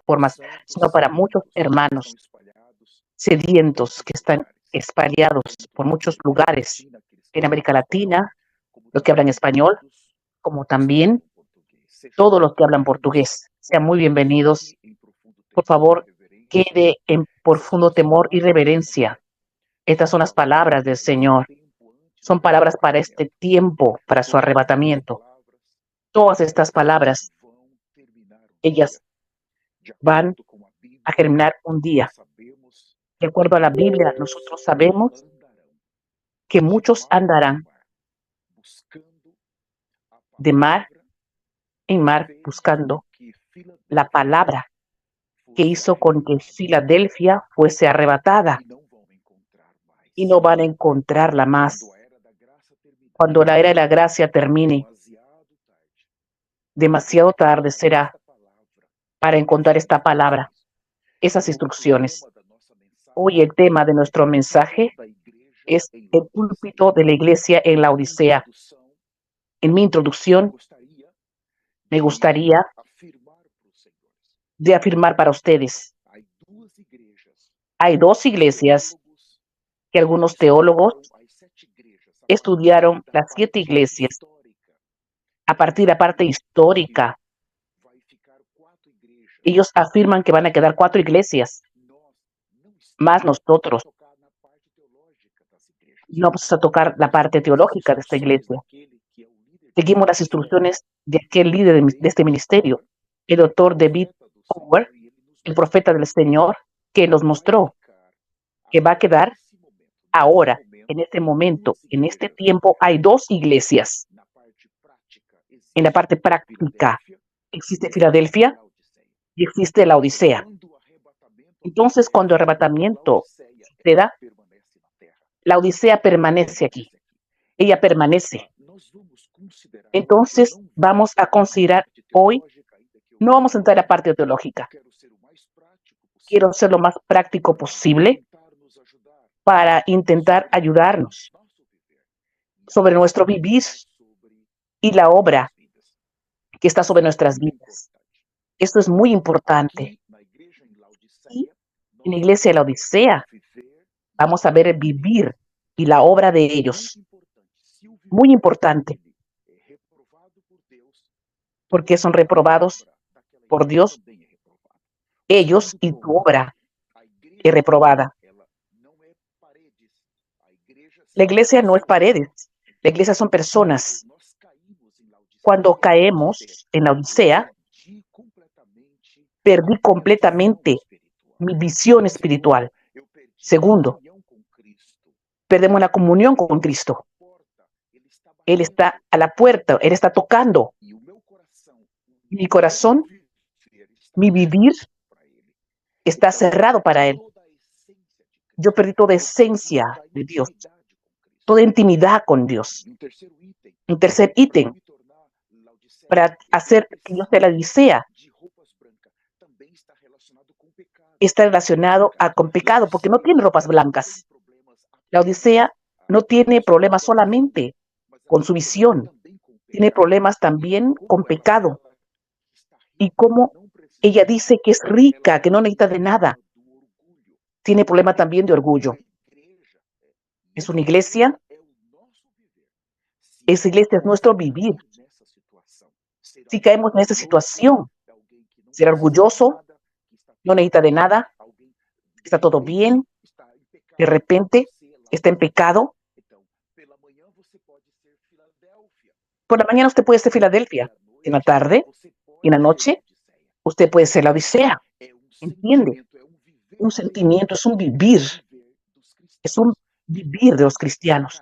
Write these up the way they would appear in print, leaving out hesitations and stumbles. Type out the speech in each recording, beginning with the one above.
formas, sino para muchos hermanos sedientos que están espalhados por muchos lugares en América Latina, los que hablan español, como también todos los que hablan portugués. Sean muy bienvenidos. Por favor, quede en profundo temor y reverencia. Estas son las palabras del Señor. Son palabras para este tiempo, para su arrebatamiento. Todas estas palabras, ellas van a germinar un día. De acuerdo a la Biblia, nosotros sabemos que muchos andarán de mar en mar buscando la palabra que hizo con que Filadelfia fuese arrebatada y no van a encontrarla más. Cuando la era de la gracia termine, demasiado tarde será para encontrar esta palabra, esas instrucciones. Hoy el tema de nuestro mensaje es el púlpito de la iglesia en la Odisea. En mi introducción, me gustaría de afirmar para ustedes, hay dos iglesias que algunos teólogos estudiaron las 7 iglesias a partir de la parte histórica. Ellos afirman que van a quedar 4 iglesias, más nosotros no vamos a tocar la parte teológica de esta iglesia. Seguimos las instrucciones de aquel líder de este ministerio, el doctor David Howard, el profeta del Señor, que nos mostró que va a quedar ahora, en este momento, en este tiempo, hay 2 iglesias. En la parte práctica existe Filadelfia y existe la Odisea. Entonces, cuando el arrebatamiento se da, la Odisea permanece aquí. Ella permanece. Entonces, vamos a considerar hoy, no vamos a entrar a la parte teológica. Quiero ser lo más práctico posible para intentar ayudarnos sobre nuestro vivir y la obra que está sobre nuestras vidas. Esto es muy importante. Y en la iglesia de la Odisea vamos a ver el vivir y la obra de ellos. Muy importante, porque son reprobados por Dios, ellos y tu obra es reprobada. La iglesia no es paredes, la iglesia son personas. Cuando caemos en la Odisea, perdí completamente mi visión espiritual. Segundo, perdemos la comunión con Cristo. Él está a la puerta, Él está tocando. Mi corazón, mi vivir está cerrado para Él. Yo perdí toda esencia de Dios, toda intimidad con Dios. Un tercer ítem, para hacer que yo sea la Odisea, está relacionado con pecado, porque no tiene ropas blancas. La Odisea no tiene problemas solamente con su visión, tiene problemas también con pecado. Y como ella dice que es rica, que no necesita de nada, tiene problema también de orgullo. Es una iglesia, esa iglesia es nuestro vivir. Si caemos en esta situación, ser orgulloso, no necesita de nada, está todo bien, de repente está en pecado. Por la mañana usted puede ser Filadelfia, en la tarde y en la noche usted puede ser la Odisea. ¿Entiende? Un sentimiento, es un vivir de los cristianos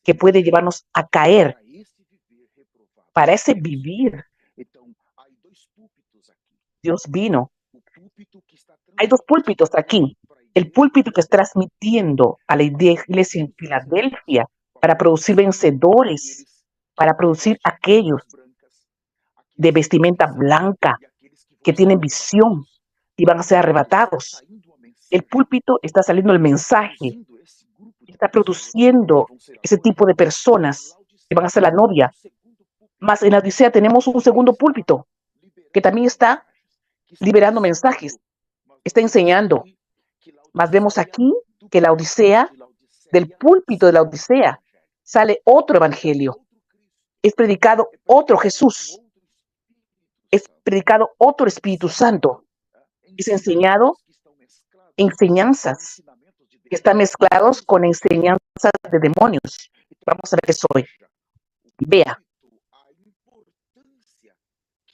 que puede llevarnos a caer. Para ese vivir, Dios vino. Hay 2 púlpitos aquí. El púlpito que está transmitiendo a la iglesia en Filadelfia para producir vencedores, para producir aquellos de vestimenta blanca que tienen visión y van a ser arrebatados. El púlpito está saliendo el mensaje, está produciendo ese tipo de personas que van a ser la novia. Más en la Odisea tenemos un segundo púlpito que también está liberando mensajes, está enseñando. Mas vemos aquí que la Odisea, del púlpito de la Odisea, sale otro evangelio. Es predicado otro Jesús. Es predicado otro Espíritu Santo. Es enseñado enseñanzas que están mezclados con enseñanzas de demonios. Vamos a ver eso hoy. Vea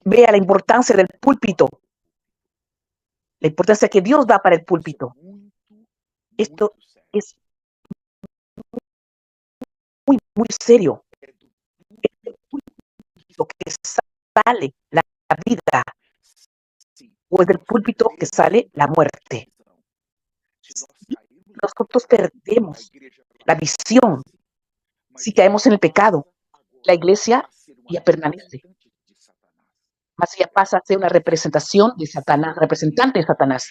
la importancia del púlpito, la importancia que Dios da para el púlpito. Esto es muy, muy serio. Es el púlpito que sale la vida, o es del púlpito que sale la muerte. Nosotros perdemos la visión. Si caemos en el pecado, la iglesia ya permanece. Mas ella pasa a ser una representación de Satanás, representante de Satanás.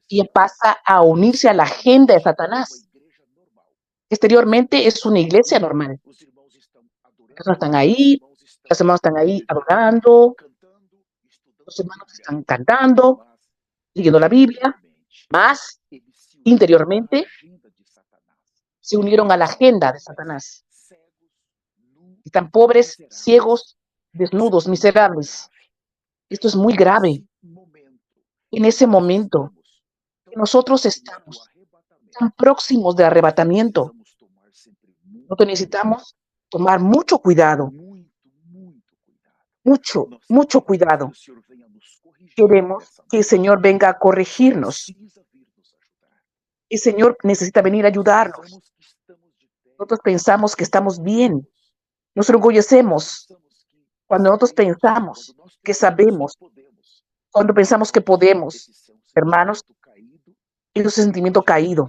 Ella pasa a unirse a la agenda de Satanás. Exteriormente es una iglesia normal. Los están ahí, los hermanos están ahí adorando, los hermanos están cantando, leyendo la Biblia, mas interiormente se unieron a la agenda de Satanás. Están pobres, ciegos, desnudos, miserables. Esto es muy grave. En ese momento que nosotros estamos tan próximos del arrebatamiento, nosotros necesitamos tomar mucho cuidado. Mucho cuidado. Queremos que el Señor venga a corregirnos. El Señor necesita venir a ayudarnos. Nosotros pensamos que estamos bien. Nos orgullecemos cuando nosotros pensamos que sabemos, cuando pensamos que podemos. Hermanos, es un sentimiento caído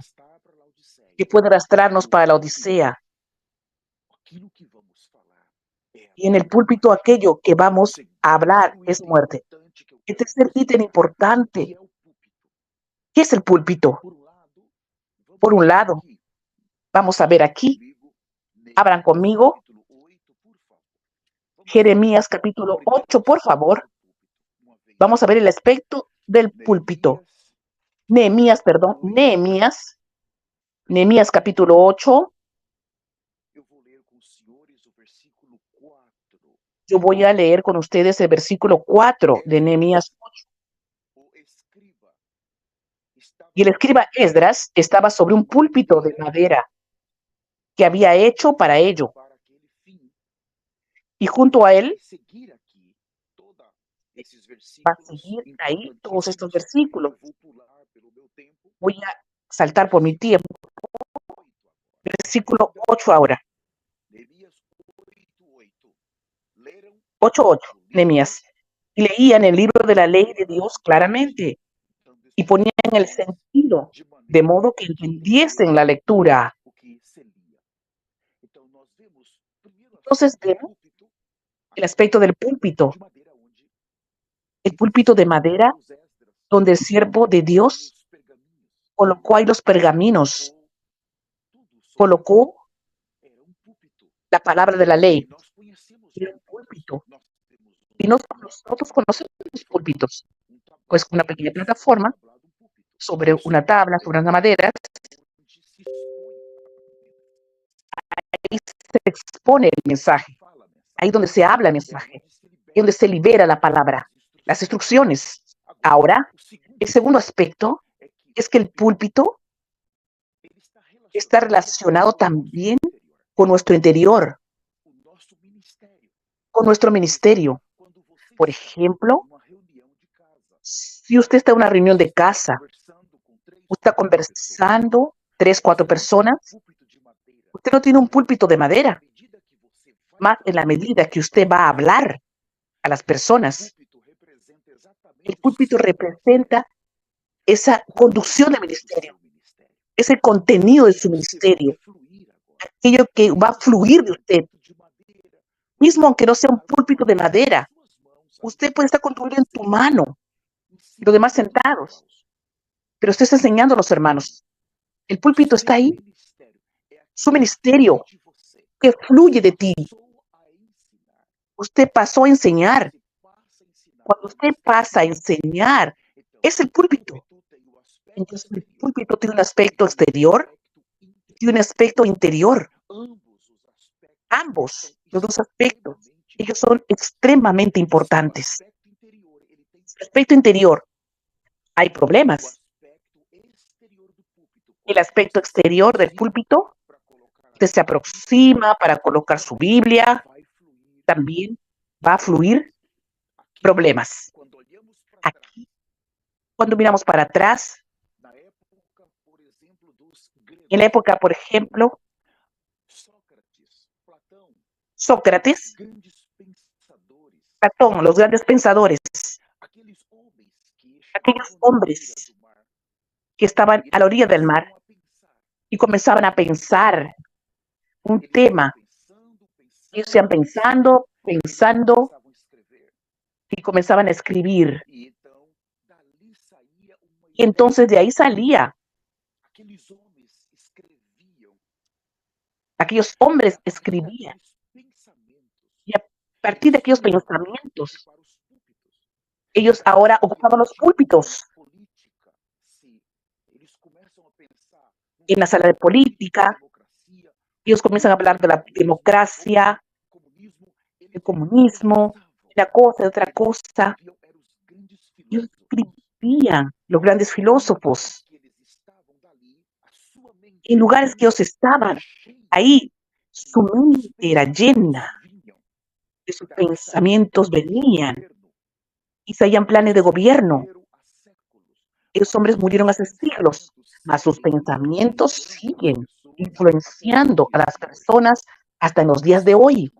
que puede arrastrarnos para la Odisea. Y en el púlpito aquello que vamos a hablar es muerte. El tercer ítem importante, ¿qué es el púlpito? Por un lado, vamos a ver aquí, abran conmigo, Jeremías capítulo 8, por favor. Vamos a ver el aspecto del púlpito. Nehemías capítulo 8. Yo voy a leer con ustedes el versículo 4 de Nehemías 8. Y el escriba Esdras estaba sobre un púlpito de madera que había hecho para ello. Y junto a él va a seguir ahí todos estos versículos. Voy a saltar por mi tiempo. Versículo 8 ahora. 8:8, Nehemías. Y leían el libro de la ley de Dios claramente y ponían el sentido, de modo que entendiesen la lectura. Entonces vemos el aspecto del púlpito. El púlpito de madera donde el siervo de Dios colocó ahí los pergaminos, colocó la palabra de la ley. Era un púlpito. Y nosotros conocemos los púlpitos, pues una pequeña plataforma sobre una tabla, sobre una madera, ahí se expone el mensaje, ahí donde se habla el mensaje, ahí donde se libera la palabra, las instrucciones. Ahora, el segundo aspecto es que el púlpito está relacionado también con nuestro interior, con nuestro ministerio. Por ejemplo, si usted está en una reunión de casa, usted está conversando, 3, 4 personas, usted no tiene un púlpito de madera. Más en la medida que usted va a hablar a las personas, el púlpito representa esa conducción del ministerio, ese contenido de su ministerio, aquello que va a fluir de usted. Mismo aunque no sea un púlpito de madera, usted puede estar con tu Biblia en tu mano, y los demás sentados, pero usted está enseñando a los hermanos. El púlpito está ahí, su ministerio que fluye de ti. Usted pasó a enseñar. Cuando usted pasa a enseñar, es el púlpito. Entonces, el púlpito tiene un aspecto exterior y tiene un aspecto interior. Ambos, los dos aspectos, ellos son extremadamente importantes. El aspecto interior, hay problemas. El aspecto exterior del púlpito, usted se aproxima para colocar su Biblia, también va a fluir problemas. Aquí, cuando miramos para atrás, en la época, por ejemplo, Sócrates, Platón, los grandes pensadores, aquellos hombres que estaban a la orilla del mar y comenzaban a pensar un tema. Ellos iban pensando y comenzaban a escribir. Y entonces de ahí salía. Aquellos hombres escribían. Y a partir de aquellos pensamientos, ellos ahora ocupaban los púlpitos. En la sala de política, ellos comienzan a hablar de la democracia, el comunismo, una cosa, otra cosa. Ellos escribían, los grandes filósofos, en lugares que ellos estaban. Ahí su mente era llena de sus pensamientos, venían y salían planes de gobierno. Esos hombres murieron hace siglos, mas sus pensamientos siguen influenciando a las personas hasta en los días de hoy.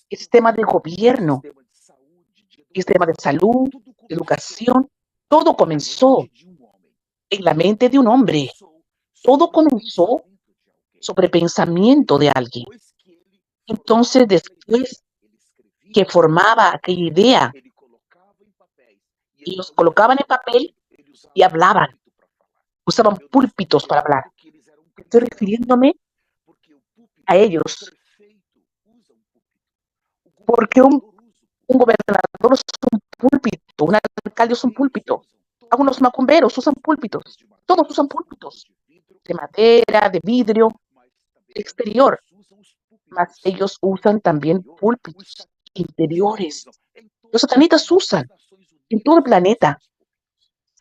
El sistema de gobierno, el sistema de salud, de educación, todo comenzó en la mente de un hombre. Todo comenzó sobre pensamiento de alguien. Entonces, después que formaba aquella idea, ellos colocaban en papel y hablaban. Usaban púlpitos para hablar. Estoy refiriéndome a ellos, porque un gobernador usa un púlpito, un alcalde usa un púlpito, algunos macumberos usan púlpitos, todos usan púlpitos de madera, de vidrio, exterior, mas ellos usan también púlpitos interiores. Los satanistas usan en todo el planeta.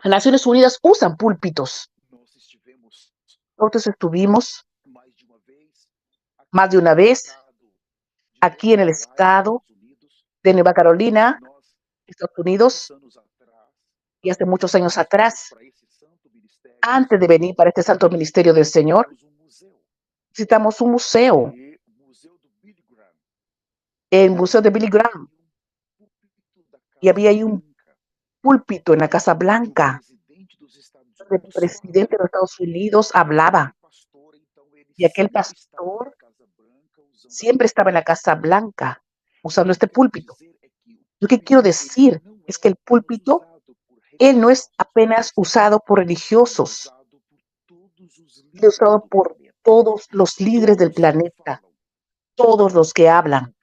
Las Naciones Unidas usan púlpitos. Nosotros estuvimos más de una vez aquí en el estado de Nueva Carolina, Estados Unidos, y hace muchos años atrás, antes de venir para este santo ministerio del Señor, visitamos un museo, el Museo de Billy Graham, y había ahí un púlpito en la Casa Blanca, donde el presidente de los Estados Unidos hablaba, y aquel pastor siempre estaba en la Casa Blanca usando este púlpito. Lo que quiero decir es que el púlpito, él no es apenas usado por religiosos, es usado por todos los líderes del planeta, todos los que hablan,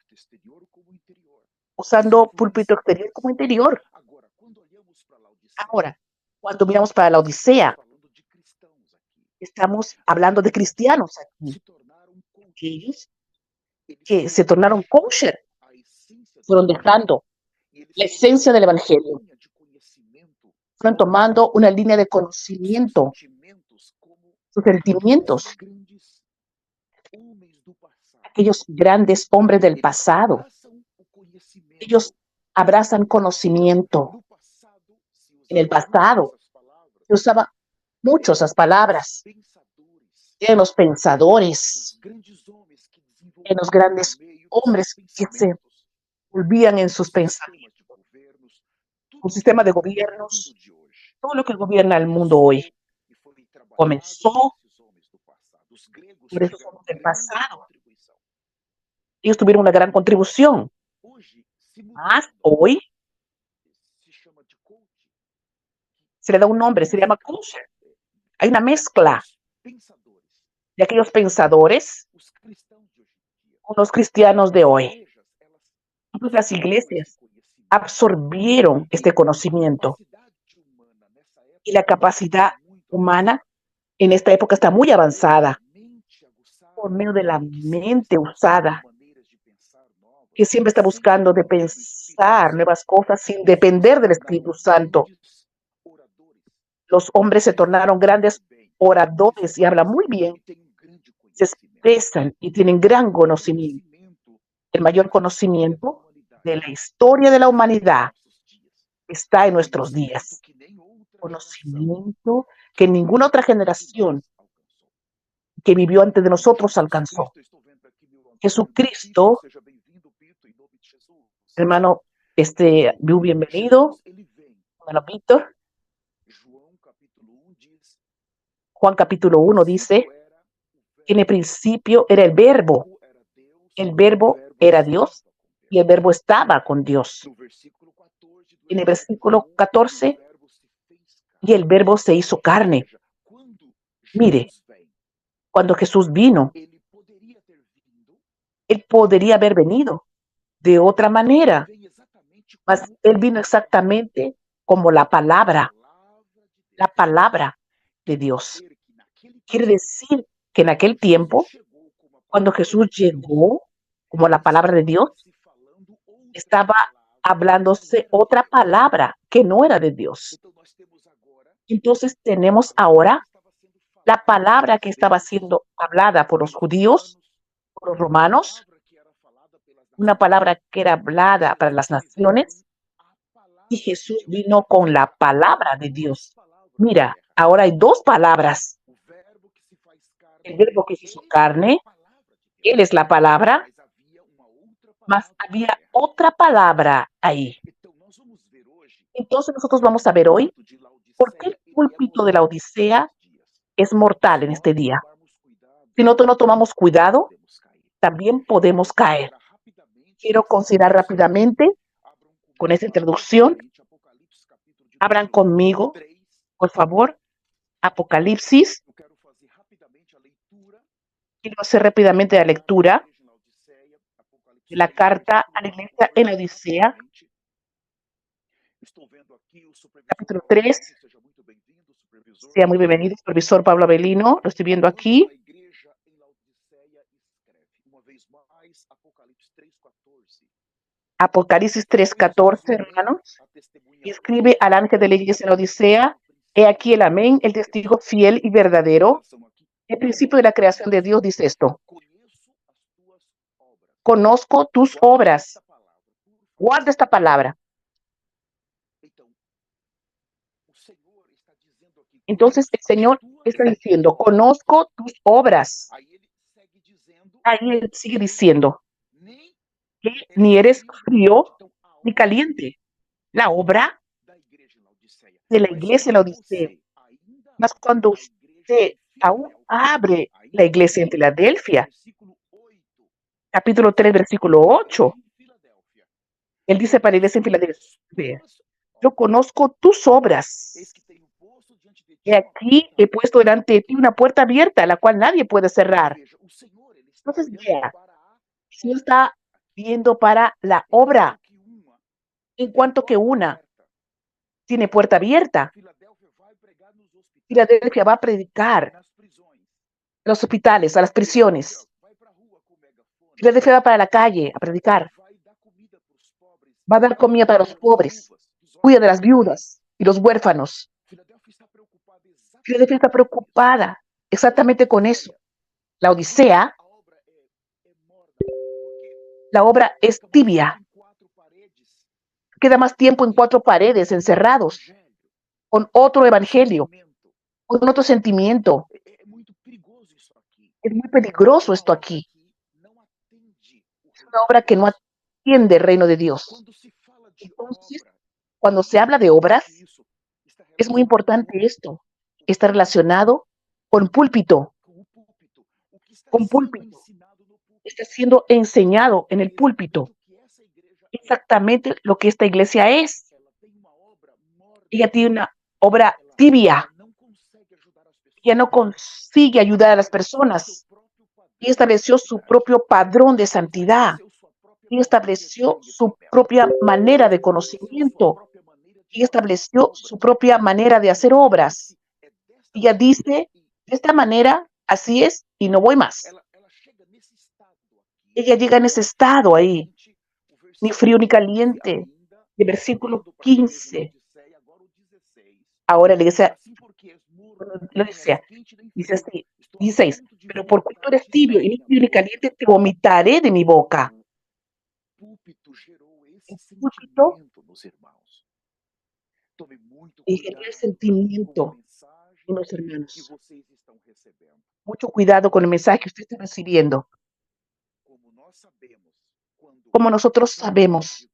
usando púlpito exterior como interior. Ahora, cuando miramos para la Odisea, estamos hablando de cristianos aquí, aquellos que se tornaron kosher, fueron dejando la esencia del evangelio, fueron tomando una línea de conocimiento, sus sentimientos, aquellos grandes hombres del pasado, ellos abrazan conocimiento. En el pasado se usaba mucho esas palabras, eran los pensadores, eran los grandes hombres que se volvían en sus pensamientos. Un sistema de gobiernos, todo lo que gobierna el mundo hoy, comenzó por esos hombres del pasado. Ellos tuvieron una gran contribución. Mas hoy se le da un nombre, se llama kosher. Hay una mezcla de aquellos pensadores con los cristianos de hoy. Las iglesias absorbieron este conocimiento. Y la capacidad humana en esta época está muy avanzada por medio de la mente usada, que siempre está buscando de pensar nuevas cosas sin depender del Espíritu Santo. Los hombres se tornaron grandes oradores y hablan muy bien, se expresan y tienen gran conocimiento, el mayor conocimiento de la historia de la humanidad está en nuestros días. Conocimiento que ninguna otra generación que vivió antes de nosotros alcanzó. Jesucristo, hermano, bienvenido, hermano Víctor. Juan capítulo 1 dice que en el principio era el verbo era Dios y el verbo estaba con Dios. En el versículo 14, y el verbo se hizo carne. Mire, cuando Jesús vino, él podría haber venido de otra manera, mas él vino exactamente como la palabra de Dios. Quiere decir que en aquel tiempo, cuando Jesús llegó como la palabra de Dios, estaba hablándose otra palabra que no era de Dios. Entonces tenemos ahora la palabra que estaba siendo hablada por los judíos, por los romanos, una palabra que era hablada para las naciones, y Jesús vino con la palabra de Dios. Mira, ahora hay dos palabras. El verbo que se hizo carne, él es la palabra, mas había otra palabra ahí. Entonces nosotros vamos a ver hoy por qué el púlpito de la Odisea es mortal en este día. Si nosotros no tomamos cuidado, también podemos caer. Quiero considerar rápidamente, con esta introducción, abran conmigo, por favor, Apocalipsis. Quiero hacer rápidamente la lectura de la carta a la iglesia en la Odisea, capítulo 3. Sea muy bienvenido, supervisor Pablo Avelino. Lo estoy viendo aquí. Apocalipsis 3:14, hermanos. Y escribe al ángel de la iglesia en la Odisea: he aquí el amén, el testigo fiel y verdadero. El principio de la creación de Dios dice esto: conozco tus obras. Guarda esta palabra. Entonces el Señor está diciendo: conozco tus obras. Ahí él sigue diciendo que ni eres frío ni caliente. La obra de la iglesia en la Odisea. Mas cuando usted aún abre la iglesia en Filadelfia, capítulo 3, versículo 8, él dice para la iglesia en Filadelfia: yo conozco tus obras. Y aquí he puesto delante de ti una puerta abierta, la cual nadie puede cerrar. Entonces, vea, el Señor está viendo para la obra, en cuanto que una tiene puerta abierta. Filadelfia va a predicar a los hospitales, a las prisiones. Filadelfia va para la calle a predicar. Va a dar comida para los pobres. Cuida de las viudas y los huérfanos. Filadelfia está preocupada exactamente con eso. La Odisea, la obra es tibia. Queda más tiempo en cuatro paredes, encerrados, con otro evangelio, con otro sentimiento. Es muy peligroso esto aquí. Es una obra que no atiende el reino de Dios. Entonces, cuando se habla de obras, es muy importante esto. Está relacionado con púlpito. Con púlpito. Está siendo enseñado en el púlpito. Exactamente lo que esta iglesia es. Ella tiene una obra tibia. Ella no consigue ayudar a las personas. Y estableció su propio padrón de santidad. Y estableció su propia manera de conocimiento. y estableció su propia manera de hacer obras. Ella dice, de esta manera, así es, y no voy más. Ella llega en ese estado ahí, ni frío ni caliente. De versículo 15. Ahora le dice, lo dice así, 16, pero por cuanto eres tibio y ni frío ni caliente, te vomitaré de mi boca. El púlpito genera el sentimiento en los hermanos. Mucho cuidado con el mensaje que usted está recibiendo. Como nosotros sabemos,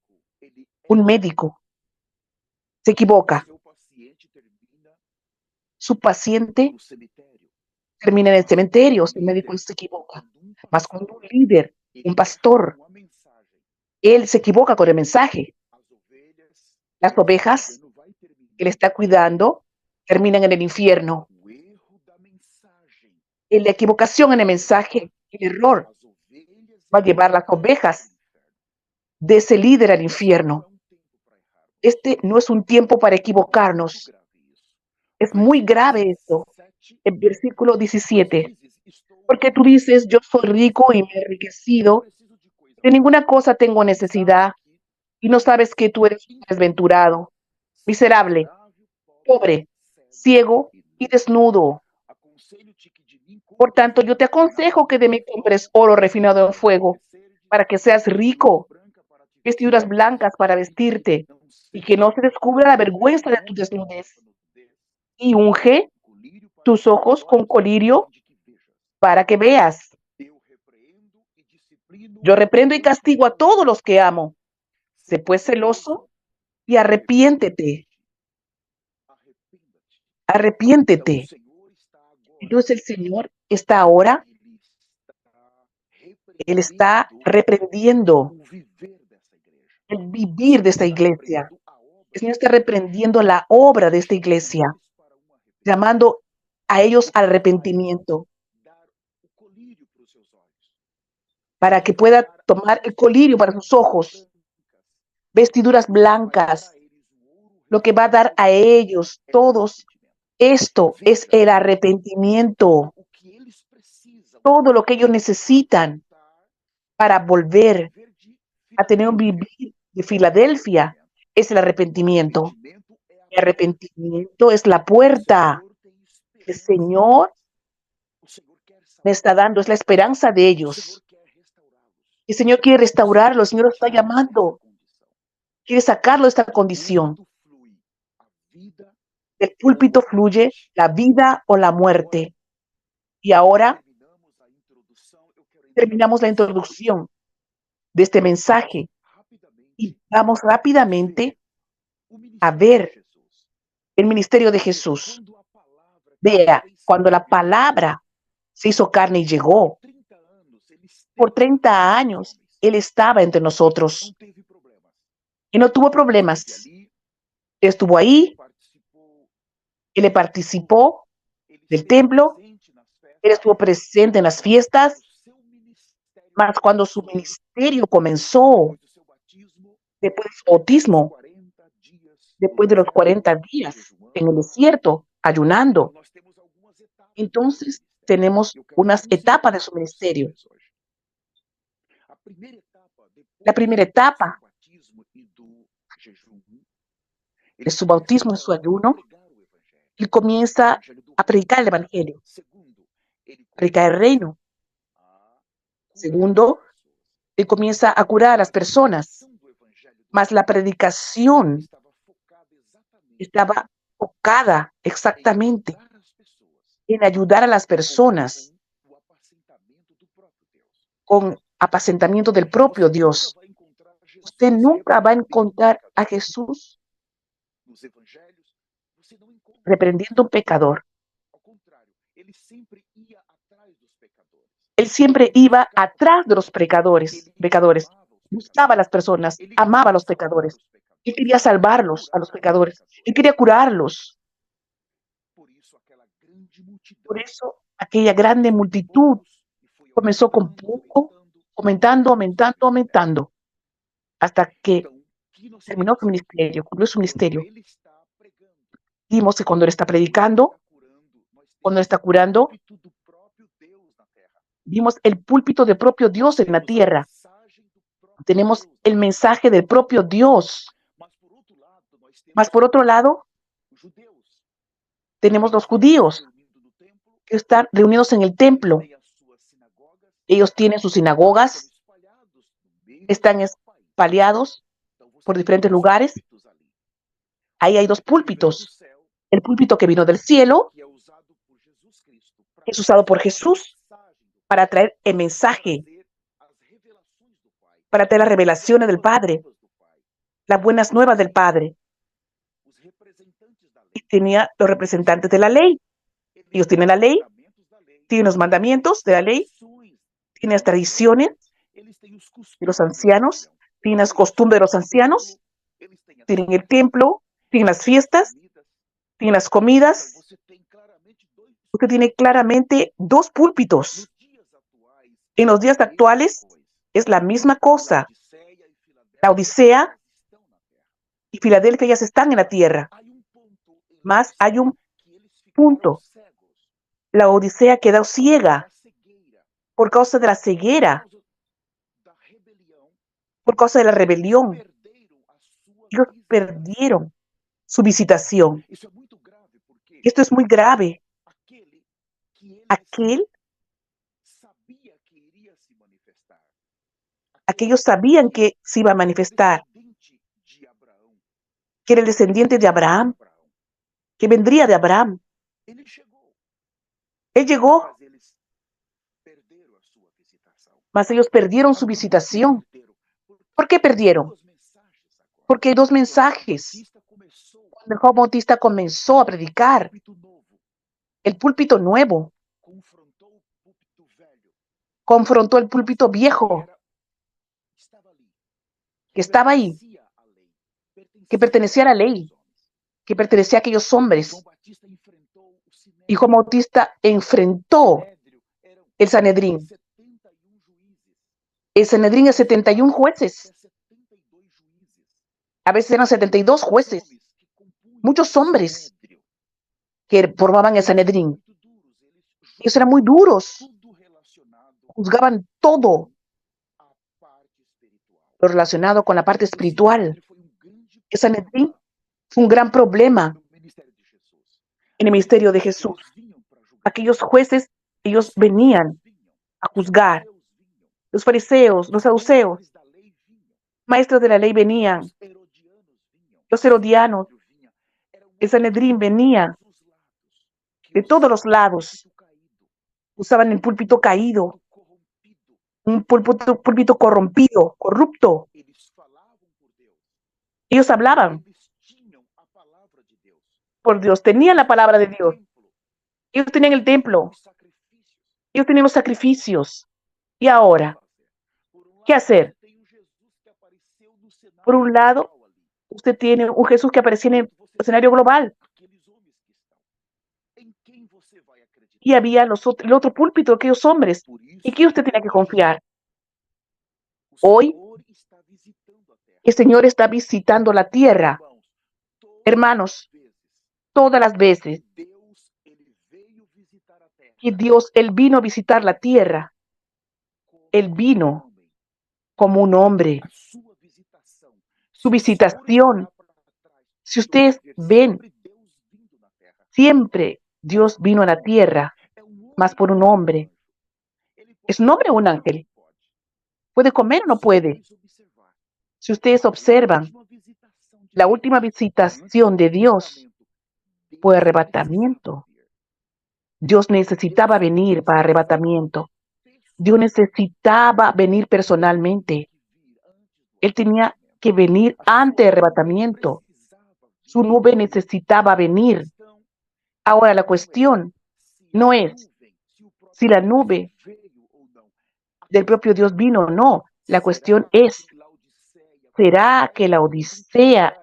un médico se equivoca, su paciente termina en el cementerio, el médico se equivoca. Mas cuando un líder, un pastor, él se equivoca con el mensaje, las ovejas que le está cuidando terminan en el infierno. En la equivocación en el mensaje, el error va a llevar las ovejas de ese líder al infierno. Este no es un tiempo para equivocarnos. Es muy grave esto. El versículo 17. Porque tú dices, yo soy rico y me he enriquecido, de ninguna cosa tengo necesidad, y no sabes que tú eres desventurado, miserable, pobre, ciego y desnudo. Por tanto, yo te aconsejo que de mí compres oro refinado en fuego, para que seas rico, vestiduras blancas para vestirte, y que no se descubra la vergüenza de tu desnudez. Y unge tus ojos con colirio para que veas. Yo reprendo y castigo a todos los que amo. Sé pues celoso y arrepiéntete. Arrepiéntete. Entonces el Señor está ahora, Él está reprendiendo el vivir de esta iglesia. El Señor está reprendiendo la obra de esta iglesia, llamando a ellos al arrepentimiento, para que pueda tomar el colirio para sus ojos, vestiduras blancas, lo que va a dar a ellos todos. Esto es el arrepentimiento, todo lo que ellos necesitan para volver a tener un vivir de Filadelfia es el arrepentimiento. El arrepentimiento es la puerta. El Señor me está dando, es la esperanza de ellos. El Señor quiere restaurarlo, el Señor lo está llamando, quiere sacarlo de esta condición. Del púlpito fluye la vida o la muerte. Y ahora terminamos la introducción de este mensaje y vamos rápidamente a ver el ministerio de Jesús. Vea, cuando la palabra se hizo carne y llegó, por 30 años, Él estaba entre nosotros y no tuvo problemas. Estuvo ahí, Él le participó del templo, Él estuvo presente en las fiestas, mas cuando su ministerio comenzó, después de su bautismo, después de los 40 días en el desierto, ayunando, entonces tenemos unas etapas de su ministerio. La primera etapa de su bautismo y su ayuno, Él comienza a predicar el evangelio, predicar el reino. Segundo, Él comienza a curar a las personas, mas la predicación estaba enfocada exactamente en ayudar a las personas con apacentamiento del propio Dios. Usted nunca va a encontrar a Jesús reprendiendo a un pecador. Él siempre iba atrás de los pecadores, buscaba a las personas, amaba a los pecadores. Él quería salvarlos a los pecadores. Él quería curarlos. Por eso, aquella grande multitud comenzó con poco, aumentando, hasta que terminó su ministerio, cumplió su ministerio. Vimos que cuando él está predicando, cuando él está curando, vimos el púlpito del propio Dios en la tierra. Tenemos el mensaje del propio Dios. Mas por otro lado, tenemos los judíos que están reunidos en el templo. Ellos tienen sus sinagogas, están espalhados por diferentes lugares. Ahí hay dos púlpitos. El púlpito que vino del cielo, que es usado por Jesús para traer el mensaje, para traer las revelaciones del Padre, las buenas nuevas del Padre. Y tenía los representantes de la ley. Ellos tienen la ley, tienen los mandamientos de la ley, tienen las tradiciones de los ancianos, tienen las costumbres de los ancianos, tienen el templo, tienen las fiestas, tienen las comidas. Usted tiene claramente dos púlpitos. En los días actuales es la misma cosa. La Odisea y Filadelfia ya están en la tierra. Más hay un punto. La Odisea quedó ciega por causa de la ceguera, por causa de la rebelión. Ellos perdieron su visitación. Esto es muy grave. Aquellos sabían que se iba a manifestar, que era el descendiente de Abraham, que vendría de Abraham. Él llegó, mas ellos perdieron su visitación. ¿Por qué perdieron? Porque hay dos mensajes. Cuando Juan Bautista comenzó a predicar, el púlpito nuevo confrontó el púlpito viejo que estaba ahí, que pertenecía a la ley, que pertenecía a aquellos hombres. Y Juan Bautista enfrentó el Sanedrín. El Sanedrín es 71 jueces. A veces eran 72 jueces. Muchos hombres que formaban el Sanedrín. Ellos eran muy duros. Juzgaban todo lo relacionado con la parte espiritual. El Sanedrín fue un gran problema en el ministerio de Jesús. Aquellos jueces, ellos venían a juzgar. Los fariseos, los saduceos, maestros de la ley venían. Los herodianos, el Sanedrín venía de todos los lados. Usaban el púlpito caído, un púlpito corrompido, corrupto. Ellos hablaban por Dios, tenían la palabra de Dios. Ellos tenían el templo. Ellos tenían los sacrificios. ¿Y ahora? ¿Qué hacer? Por un lado, usted tiene un Jesús que aparecía en el escenario global. Y había el otro púlpito de aquellos hombres. ¿Y qué usted tiene que confiar? Hoy, el Señor está visitando la tierra. Hermanos, todas las veces que Él vino a visitar la tierra, Él vino como un hombre. Su visitación, si ustedes ven, siempre Dios vino a la tierra, más por un hombre. ¿Es un hombre o un ángel? ¿Puede comer o no puede? Si ustedes observan, la última visitación de Dios fue arrebatamiento. Dios necesitaba venir para arrebatamiento. Dios necesitaba venir personalmente. Él tenía que venir antes del arrebatamiento. Su nube necesitaba venir. Ahora la cuestión no es si la nube del propio Dios vino o no. La cuestión es, ¿será que la Odisea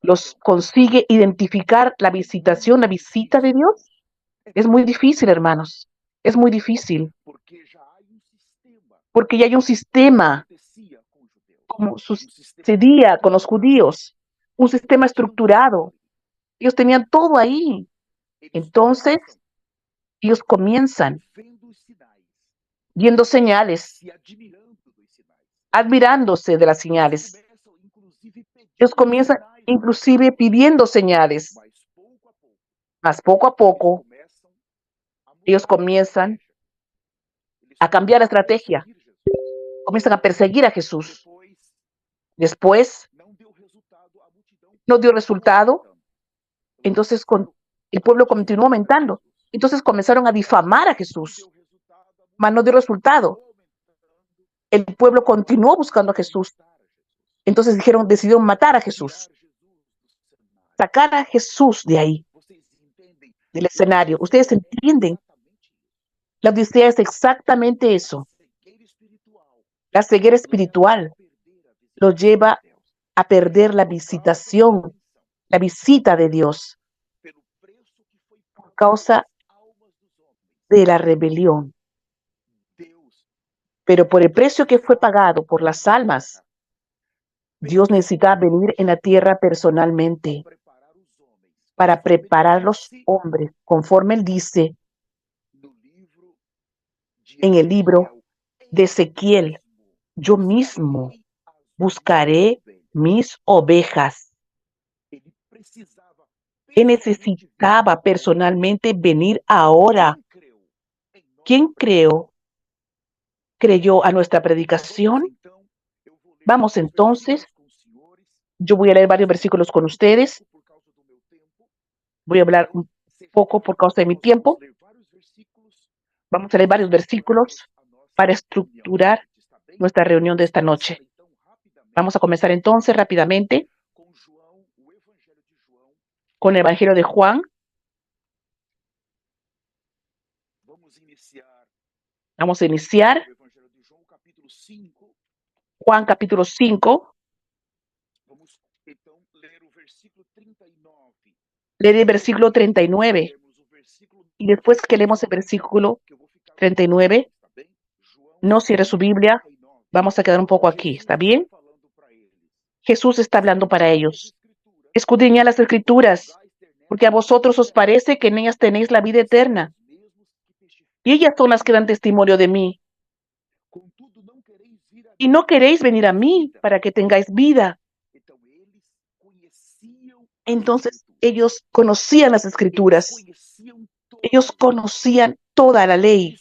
los consigue identificar la visitación, la visita de Dios? Es muy difícil, hermanos. Es muy difícil. Porque ya hay un sistema como sucedía con los judíos, un sistema estructurado. Ellos tenían todo ahí. Entonces, ellos comienzan viendo señales, admirándose de las señales. Ellos comienzan inclusive pidiendo señales, mas poco a poco ellos comienzan a cambiar la estrategia, comienzan a perseguir a Jesús. Después no dio resultado, entonces el pueblo continuó aumentando. Entonces comenzaron a difamar a Jesús, mas no dio resultado. El pueblo continuó buscando a Jesús. Entonces decidieron matar a Jesús, sacar a Jesús de ahí, del escenario. Ustedes entienden, la Odisea es exactamente eso. La ceguera espiritual los lleva a perder la visitación, la visita de Dios, por causa de la rebelión. Pero por el precio que fue pagado por las almas, Dios necesita venir en la tierra personalmente para preparar los hombres, conforme Él dice en el libro de Ezequiel: yo mismo buscaré mis ovejas. Él necesitaba personalmente venir ahora. ¿Quién creyó a nuestra predicación? Vamos entonces, yo voy a leer varios versículos con ustedes. Voy a hablar un poco por causa de mi tiempo. Vamos a leer varios versículos para estructurar nuestra reunión de esta noche. Vamos a comenzar entonces rápidamente con el Evangelio de Juan. Vamos a iniciar Juan capítulo 5. Leeré el versículo 39. Y después que leemos el versículo 39, no cierre su Biblia. Vamos a quedar un poco aquí, ¿está bien? Jesús está hablando para ellos. Escudriñad las Escrituras, porque a vosotros os parece que en ellas tenéis la vida eterna. Y ellas son las que dan testimonio de mí. Y no queréis venir a mí para que tengáis vida. Entonces ellos conocían las Escrituras. Ellos conocían toda la ley.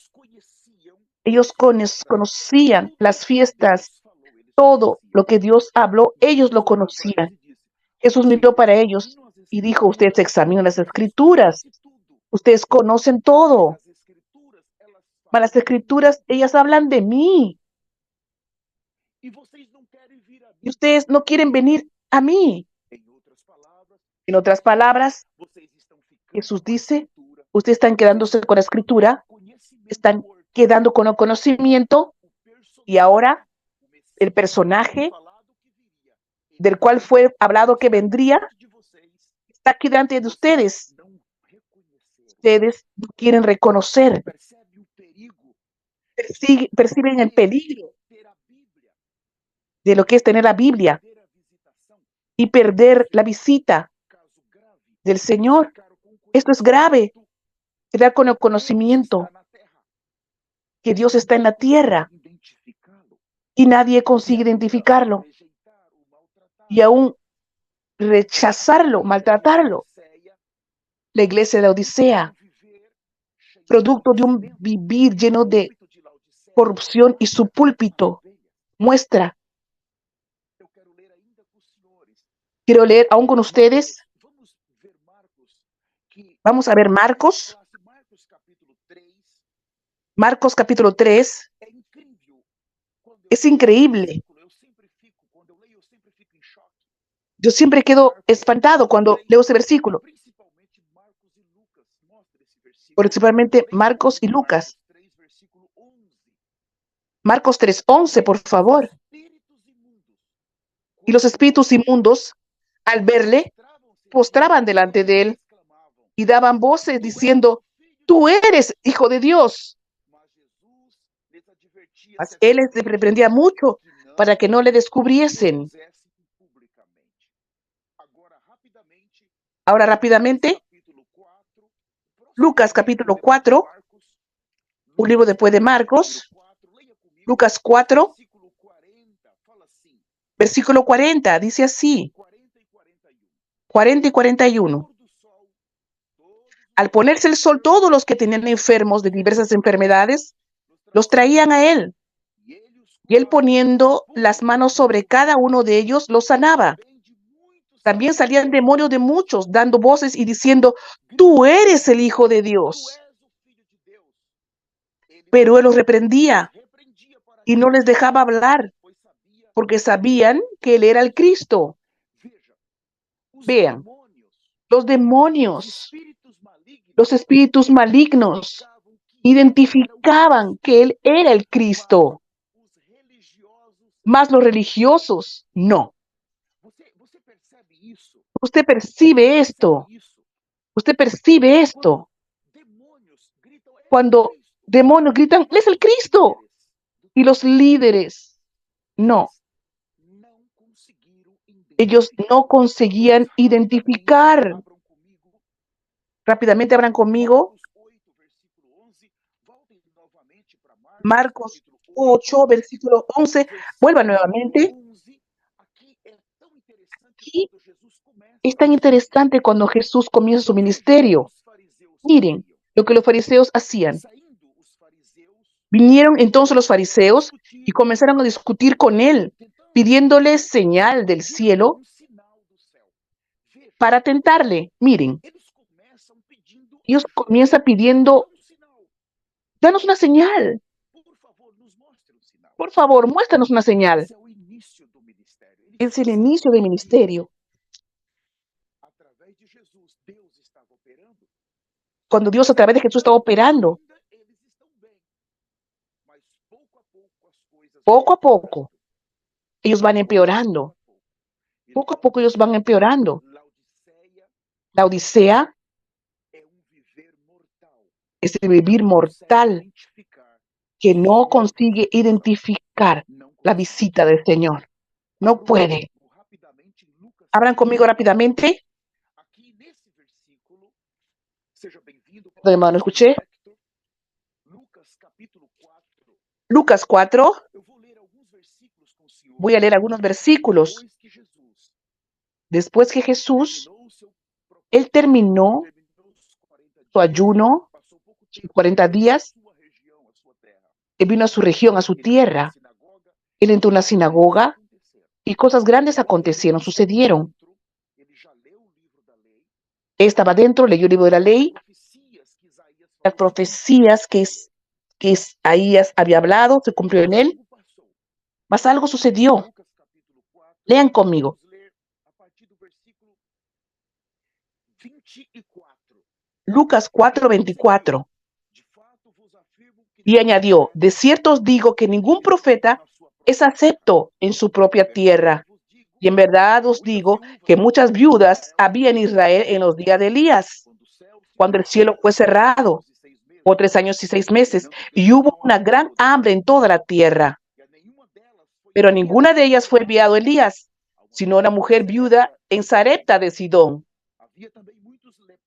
Ellos conocían las fiestas, todo lo que Dios habló, ellos lo conocían. Jesús miró para ellos y dijo: ustedes examinan las Escrituras, ustedes conocen todo. Pero las Escrituras, ellas hablan de mí. Y ustedes no quieren venir a mí. En otras palabras, Jesús dice: ustedes están quedándose con la Escritura, están quedando con el conocimiento, y ahora el personaje del cual fue hablado que vendría está aquí delante de ustedes. Ustedes no quieren reconocer, perciben el peligro de lo que es tener la Biblia y perder la visita del Señor. Esto es grave. Quedar con el conocimiento que Dios está en la tierra y nadie consigue identificarlo, y aún rechazarlo, maltratarlo. La iglesia de la Odisea, producto de un vivir lleno de corrupción, y su púlpito muestra. Quiero leer aún con ustedes. Vamos a ver Marcos capítulo 3. Es increíble. Yo siempre quedo espantado cuando leo ese versículo. Principalmente Marcos y Lucas. Marcos 3:11, por favor. Y los espíritus inmundos, al verle, postraban delante de él y daban voces diciendo: tú eres Hijo de Dios. Mas él les reprendía mucho para que no le descubriesen. Ahora rápidamente, Lucas capítulo 4, un libro después de Marcos, Lucas 4, versículo 40, dice así, 40 y 41. Al ponerse el sol, todos los que tenían enfermos de diversas enfermedades, los traían a él. Y él, poniendo las manos sobre cada uno de ellos, los sanaba. También salían demonios de muchos, dando voces y diciendo: tú eres el Hijo de Dios. Pero él los reprendía y no les dejaba hablar, porque sabían que él era el Cristo. Vean, los demonios, los espíritus malignos, identificaban que él era el Cristo. Mas los religiosos, no. Usted percibe esto. Usted percibe esto. Cuando demonios gritan: él es el Cristo. Y los líderes, no. Ellos no conseguían identificar. Rápidamente abran conmigo Marcos 8, versículo 11. Vuelva nuevamente. Aquí es tan interesante cuando Jesús comienza su ministerio. Miren lo que los fariseos hacían. Vinieron entonces los fariseos y comenzaron a discutir con él, pidiéndole señal del cielo para tentarle. Miren, ellos comienzan pidiendo: danos una señal. Por favor, muéstranos una señal. Es el inicio del ministerio. Cuando Dios a través de Jesús estaba operando. Poco a poco, ellos van empeorando. Poco a poco ellos van empeorando. La Odisea es el vivir mortal que no consigue identificar la visita del Señor. No puede. Abran conmigo rápidamente. Hermano, escuché. Lucas 4. Voy a leer algunos versículos. Después que Jesús, él terminó su ayuno, 40 días, él vino a su región, a su tierra. Él entró en la sinagoga y cosas grandes acontecieron, sucedieron. Él estaba dentro, leyó el libro de la ley, las profecías que Isaías había hablado, se cumplió en él. Mas algo sucedió. Lean conmigo. Lucas 4:24. Y añadió: de cierto os digo que ningún profeta es acepto en su propia tierra. Y en verdad os digo que muchas viudas había en Israel en los días de Elías, cuando el cielo fue cerrado por 3 años y 6 meses, y hubo una gran hambre en toda la tierra. Pero a ninguna de ellas fue enviado Elías, sino una mujer viuda en Sarepta de Sidón.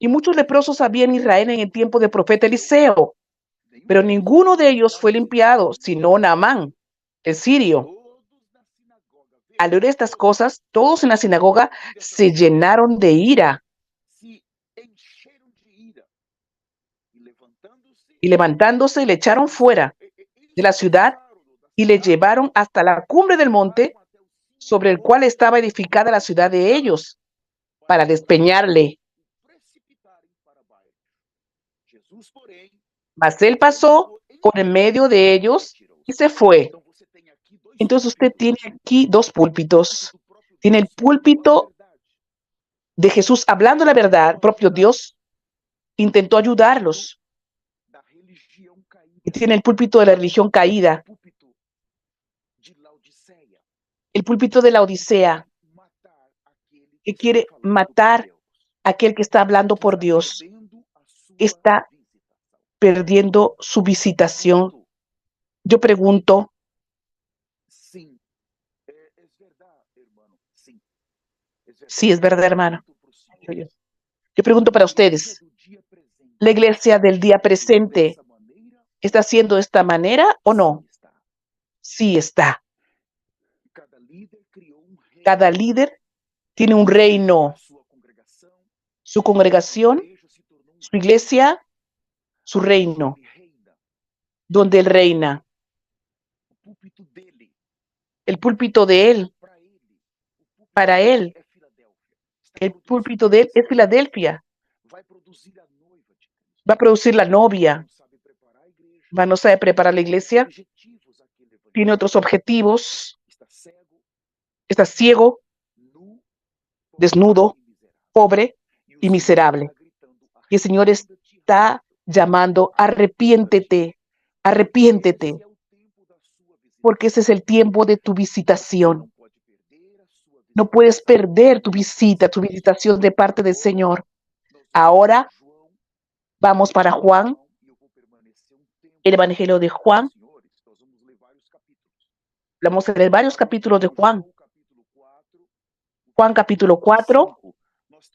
Y muchos leprosos había en Israel en el tiempo del profeta Eliseo, pero ninguno de ellos fue limpiado, sino Naamán, el sirio. Al oír estas cosas, todos en la sinagoga se llenaron de ira. Y levantándose, le echaron fuera de la ciudad y le llevaron hasta la cumbre del monte sobre el cual estaba edificada la ciudad de ellos, para despeñarle. Mas él pasó por en medio de ellos y se fue. Entonces usted tiene aquí 2 púlpitos. Tiene el púlpito de Jesús hablando la verdad. Propio Dios intentó ayudarlos. Y tiene el púlpito de la religión caída. El púlpito de la Odisea, que quiere matar a aquel que está hablando por Dios. Está perdiendo su visitación. Yo pregunto, Sí, es verdad, hermano. Yo pregunto para ustedes, ¿la iglesia del día presente está haciendo de esta manera o no? Sí está. Cada líder tiene un reino, su congregación, su iglesia, su reino, donde él reina, el púlpito de él, para él, el púlpito de él es Filadelfia, va a producir la novia, no sabe preparar la iglesia, tiene otros objetivos, está ciego, desnudo, pobre y miserable. Y el Señor está llamando, arrepiéntete, arrepiéntete, porque ese es el tiempo de tu visitación. No puedes perder tu visita, tu visitación de parte del Señor. Ahora vamos para Juan, el Evangelio de Juan. Vamos a leer varios capítulos de Juan. Juan capítulo 4,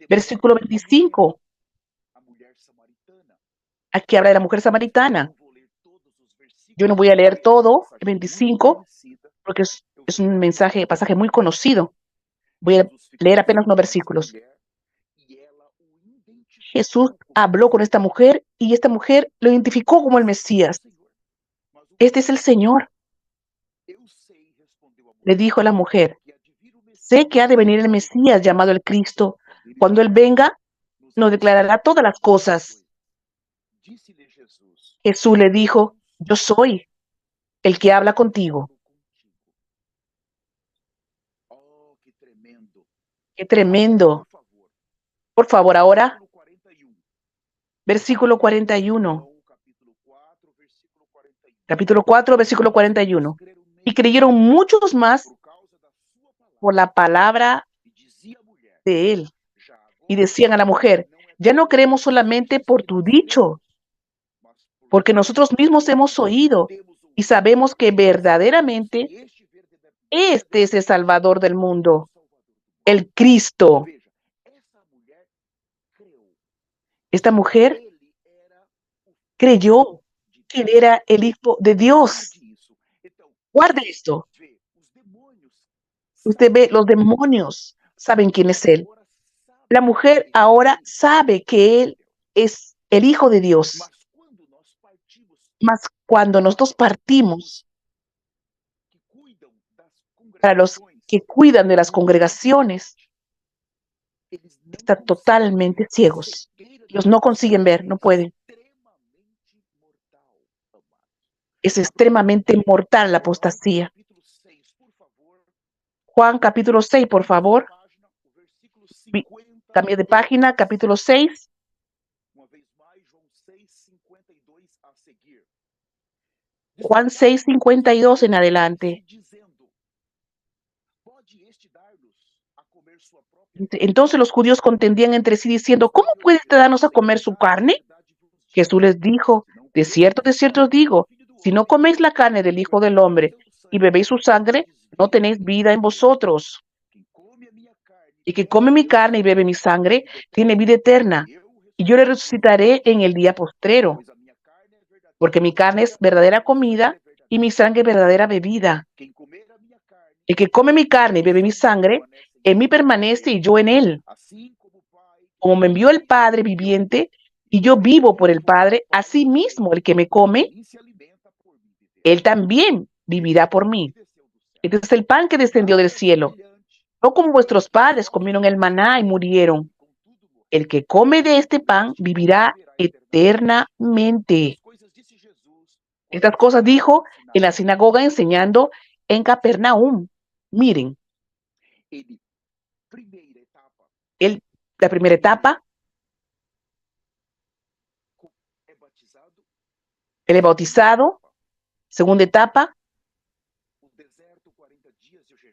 versículo 25. Aquí habla de la mujer samaritana. Yo no voy a leer todo, el 25, porque es un pasaje muy conocido. Voy a leer apenas unos versículos. Jesús habló con esta mujer y esta mujer lo identificó como el Mesías. Este es el Señor. Le dijo a la mujer, sé que ha de venir el Mesías llamado el Cristo. Cuando Él venga, nos declarará todas las cosas. Jesús le dijo, yo soy el que habla contigo. Qué tremendo. Por favor, ahora, versículo 41. Capítulo 4, versículo 41. Y creyeron muchos más por la palabra de él. Y decían a la mujer, ya no creemos solamente por tu dicho, porque nosotros mismos hemos oído y sabemos que verdaderamente este es el Salvador del mundo, el Cristo. Esta mujer creyó que él era el Hijo de Dios. Guarde esto. Usted ve, los demonios saben quién es él. La mujer ahora sabe que él es el Hijo de Dios. Mas cuando nosotros partimos, para los que cuidan de las congregaciones, están totalmente ciegos. Ellos no consiguen ver, no pueden. Es extremadamente mortal la apostasía. Juan capítulo 6, por favor. Cambie de página, capítulo 6. Juan 6, 52 en adelante. Entonces los judíos contendían entre sí diciendo, ¿cómo puede este darnos a comer su carne? Jesús les dijo, de cierto os digo, si no coméis la carne del Hijo del Hombre y bebéis su sangre, no tenéis vida en vosotros. Y que come mi carne y bebe mi sangre, tiene vida eterna, y yo le resucitaré en el día postrero, porque mi carne es verdadera comida y mi sangre verdadera bebida. El que come mi carne y bebe mi sangre, en mí permanece y yo en él. Como me envió el Padre viviente y yo vivo por el Padre, así mismo el que me come, él también vivirá por mí. Este es el pan que descendió del cielo. No como vuestros padres comieron el maná y murieron. El que come de este pan vivirá eternamente. Estas cosas dijo en la sinagoga enseñando en Capernaum. Miren, la primera etapa, él es bautizado. Segunda etapa,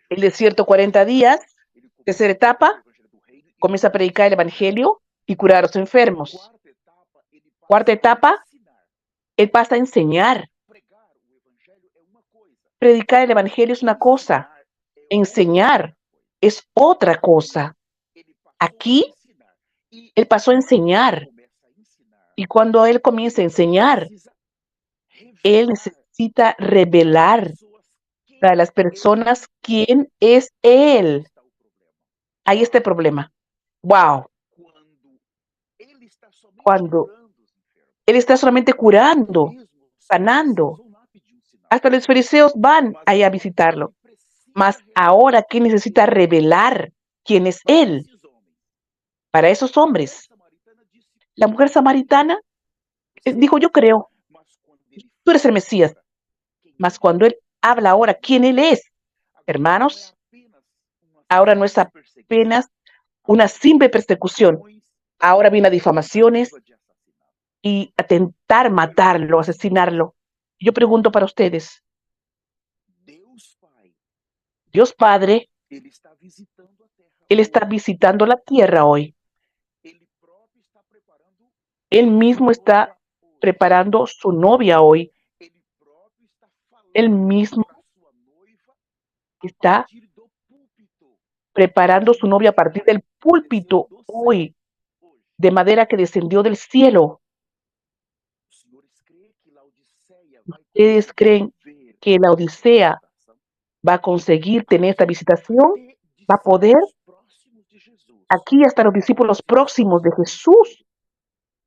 el desierto 40 días. Tercera etapa, comienza a predicar el evangelio y curar a los enfermos. Cuarta etapa, él pasa a enseñar. Predicar el evangelio es una cosa, enseñar es otra cosa. Aquí Él pasó a enseñar. Y cuando Él comienza a enseñar, Él necesita revelar para las personas quién es Él. Ahí está el problema. Wow. Cuando Él está solamente curando, sanando, hasta los fariseos van ahí a visitarlo. Mas ahora, ¿quién necesita revelar quién es Él? Para esos hombres. La mujer samaritana dijo, yo creo, tú eres el Mesías. Mas cuando Él habla ahora quién Él es, hermanos, ahora no es apenas una simple persecución. Ahora viene a difamaciones y a tentar matarlo, asesinarlo. Yo pregunto para ustedes, Dios Padre, Él está visitando la tierra hoy. Él mismo está preparando su novia hoy. Él mismo está preparando su novia a partir del púlpito hoy, de manera que descendió del cielo. ¿Ustedes creen que la Odisea va a conseguir tener esta visitación? ¿Va a poder? Aquí hasta los discípulos próximos de Jesús.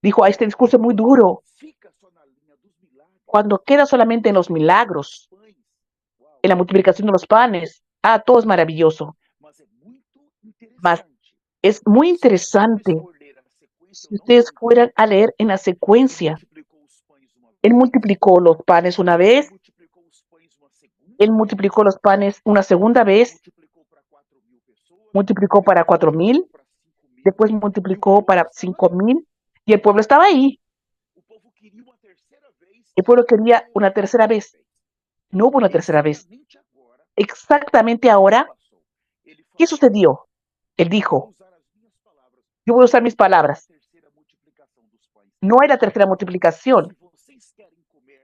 Dijo, este discurso es muy duro. Cuando queda solamente en los milagros, en la multiplicación de los panes, todo es maravilloso. Mas es muy interesante si ustedes fueran a leer en la secuencia. Él multiplicó los panes una vez, Él multiplicó los panes una segunda vez, multiplicó para 4,000, después multiplicó para 5,000, y el pueblo estaba ahí. El pueblo quería una tercera vez. No hubo una tercera vez. Exactamente ahora, ¿qué sucedió? Él dijo, yo voy a usar mis palabras. No hay la tercera multiplicación.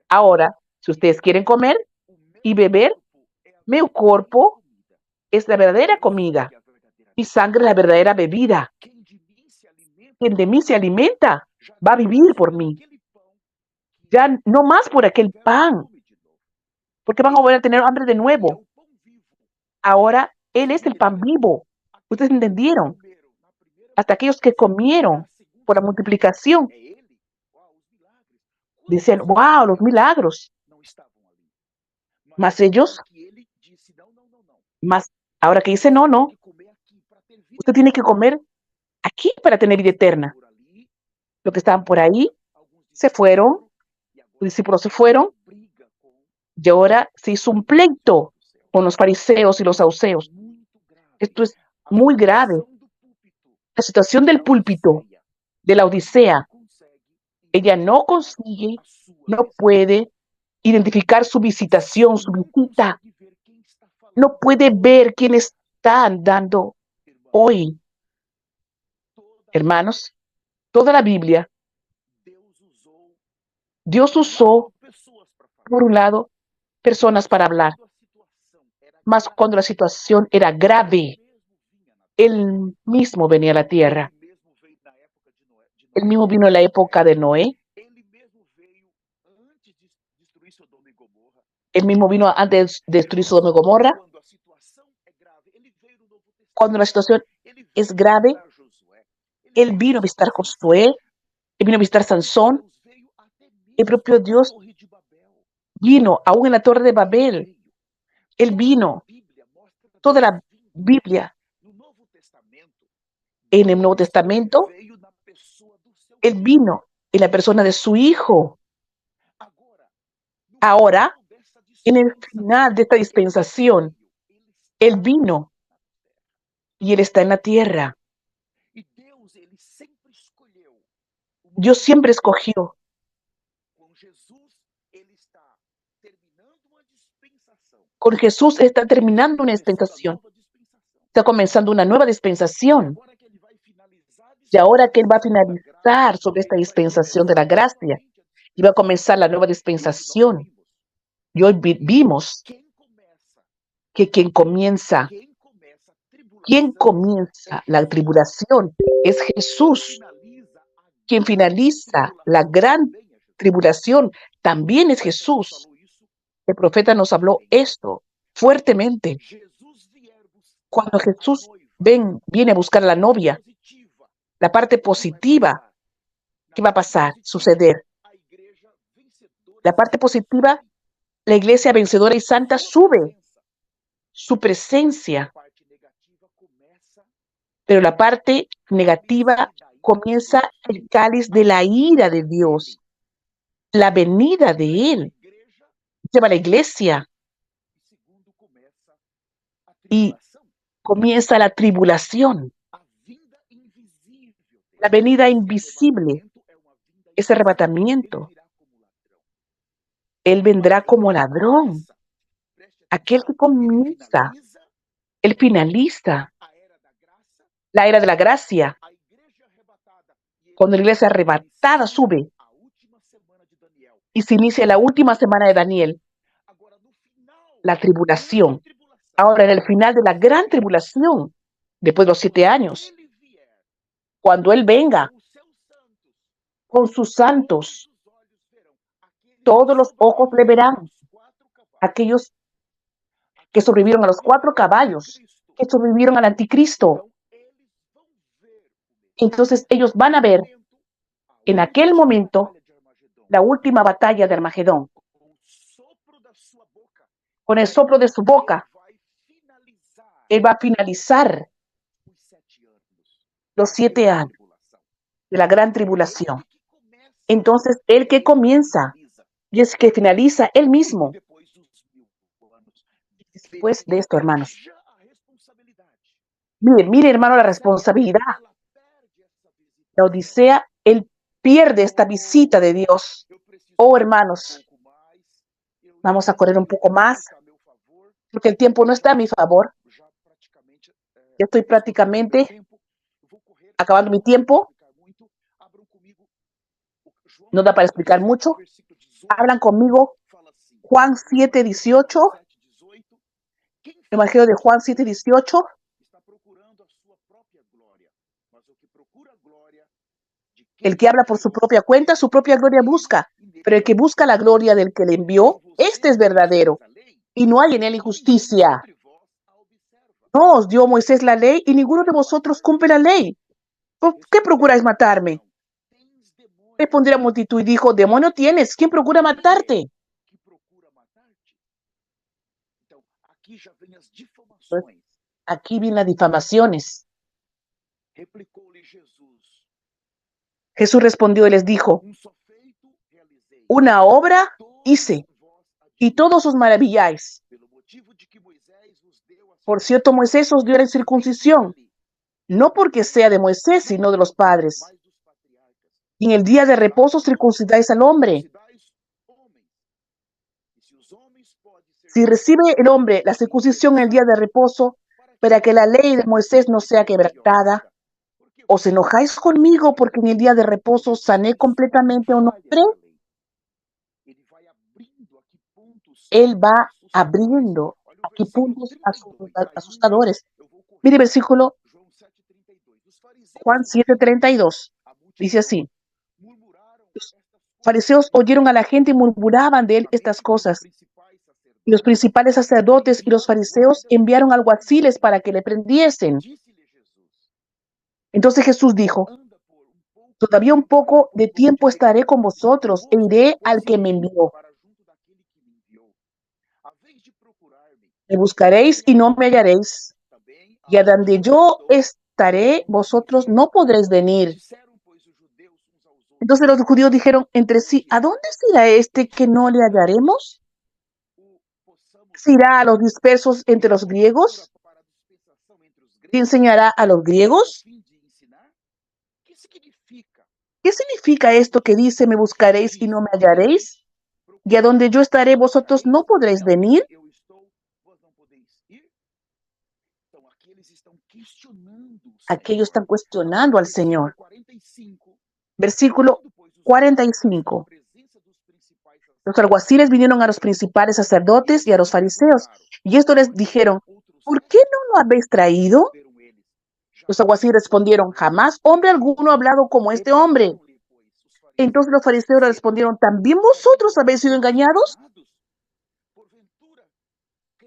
Ahora, si ustedes quieren comer y beber, mi cuerpo es la verdadera comida. Mi sangre es la verdadera bebida. Quien de mí se alimenta va a vivir por mí. Ya no más por aquel pan, porque van a volver a tener hambre de nuevo. Ahora Él es el pan vivo. ¿Ustedes entendieron? Hasta aquellos que comieron por la multiplicación decían, wow, los milagros. Mas ellos, más ahora que dice, no, usted tiene que comer aquí para tener vida eterna. Los que estaban por ahí se fueron, los discípulos se fueron, y ahora se hizo un pleito con los fariseos y los saduceos. Esto es muy grave. La situación del púlpito, de la Odisea, ella no consigue, no puede identificar su visitación, su visita. No puede ver quién está andando hoy. Hermanos, toda la Biblia, Dios usó, por un lado, personas para hablar, mas cuando la situación era grave, Él mismo venía a la tierra. Él mismo vino en la época de Noé. Él mismo vino antes de destruir Sodoma y Gomorra. Cuando la situación es grave, Él vino a visitar Josué, Él vino a visitar Sansón. El propio Dios vino, aún en la Torre de Babel. Él vino. Toda la Biblia, en el Nuevo Testamento, Él vino en la persona de su Hijo. Ahora, en el final de esta dispensación, Él vino y Él está en la tierra. Dios siempre escogió. Con Jesús está terminando una dispensación. Está comenzando una nueva dispensación. Y ahora que Él va a finalizar sobre esta dispensación de la gracia, y va a comenzar la nueva dispensación. Y hoy vimos que quien comienza quien comienza la tribulación es Jesús. Quien finaliza la gran tribulación también es Jesús. El profeta nos habló esto fuertemente. Cuando Jesús viene a buscar a la novia, la parte positiva, ¿qué va a pasar? Suceder. La parte positiva, la iglesia vencedora y santa sube su presencia, pero la parte negativa comienza el cáliz de la ira de Dios, la venida de Él. Lleva a la iglesia y comienza la tribulación, la venida invisible, ese arrebatamiento. Él vendrá como ladrón, aquel que comienza, él finaliza la era de la gracia. Cuando la iglesia arrebatada sube y se inicia la última semana de Daniel, la tribulación. Ahora, en el final de la gran tribulación, después de los 7 años, cuando Él venga con sus santos, todos los ojos le verán. Aquellos que sobrevivieron a los 4 caballos, que sobrevivieron al anticristo. Entonces ellos van a ver en aquel momento la última batalla de Armagedón. Con el soplo de su boca, Él va a finalizar los 7 años de la gran tribulación. Entonces, el que comienza y es que finaliza Él mismo. Después de esto, hermanos, mire, hermano, la responsabilidad. La Odisea, Él pierde esta visita de Dios. Oh, hermanos, vamos a correr un poco más, porque el tiempo no está a mi favor. Ya estoy prácticamente acabando mi tiempo. No da para explicar mucho. Hablan conmigo Juan 7:18. Evangelio de Juan 7:18. El que habla por su propia cuenta, su propia gloria busca. Pero el que busca la gloria del que le envió, este es verdadero. Y no hay en él injusticia. No os dio Moisés la ley y ninguno de vosotros cumple la ley. ¿Por qué procuráis matarme? Respondió la multitud y dijo, demonio tienes, ¿quién procura matarte? Pues, aquí vienen las difamaciones. Jesús respondió y les dijo, una obra hice y todos os maravilláis. Por cierto, Moisés os dio la circuncisión, no porque sea de Moisés, sino de los padres. Y en el día de reposo circuncidáis al hombre. Si recibe el hombre la circuncisión en el día de reposo, para que la ley de Moisés no sea quebrantada, ¿os enojáis conmigo porque en el día de reposo sané completamente a un hombre? Él va abriendo aquí puntos asustadores. Mire versículo Juan 7:32. Dice así. Los fariseos oyeron a la gente y murmuraban de él estas cosas. Y los principales sacerdotes y los fariseos enviaron alguaciles para que le prendiesen. Entonces Jesús dijo, todavía un poco de tiempo estaré con vosotros e iré al que me envió. Me buscaréis y no me hallaréis. Y a donde yo estaré, vosotros no podréis venir. Entonces los judíos dijeron entre sí, ¿a dónde se irá este que no le hallaremos? ¿Se irá a los dispersos entre los griegos? ¿Y enseñará a los griegos? ¿Qué significa esto que dice, me buscaréis y no me hallaréis? Y a donde yo estaré, vosotros no podréis venir. Aquellos están cuestionando al Señor. Versículo 45. Los alguaciles vinieron a los principales sacerdotes y a los fariseos, y esto les dijeron, ¿por qué no lo habéis traído? Los alguaciles respondieron: jamás hombre alguno ha hablado como este hombre. Entonces los fariseos respondieron: ¿también vosotros habéis sido engañados?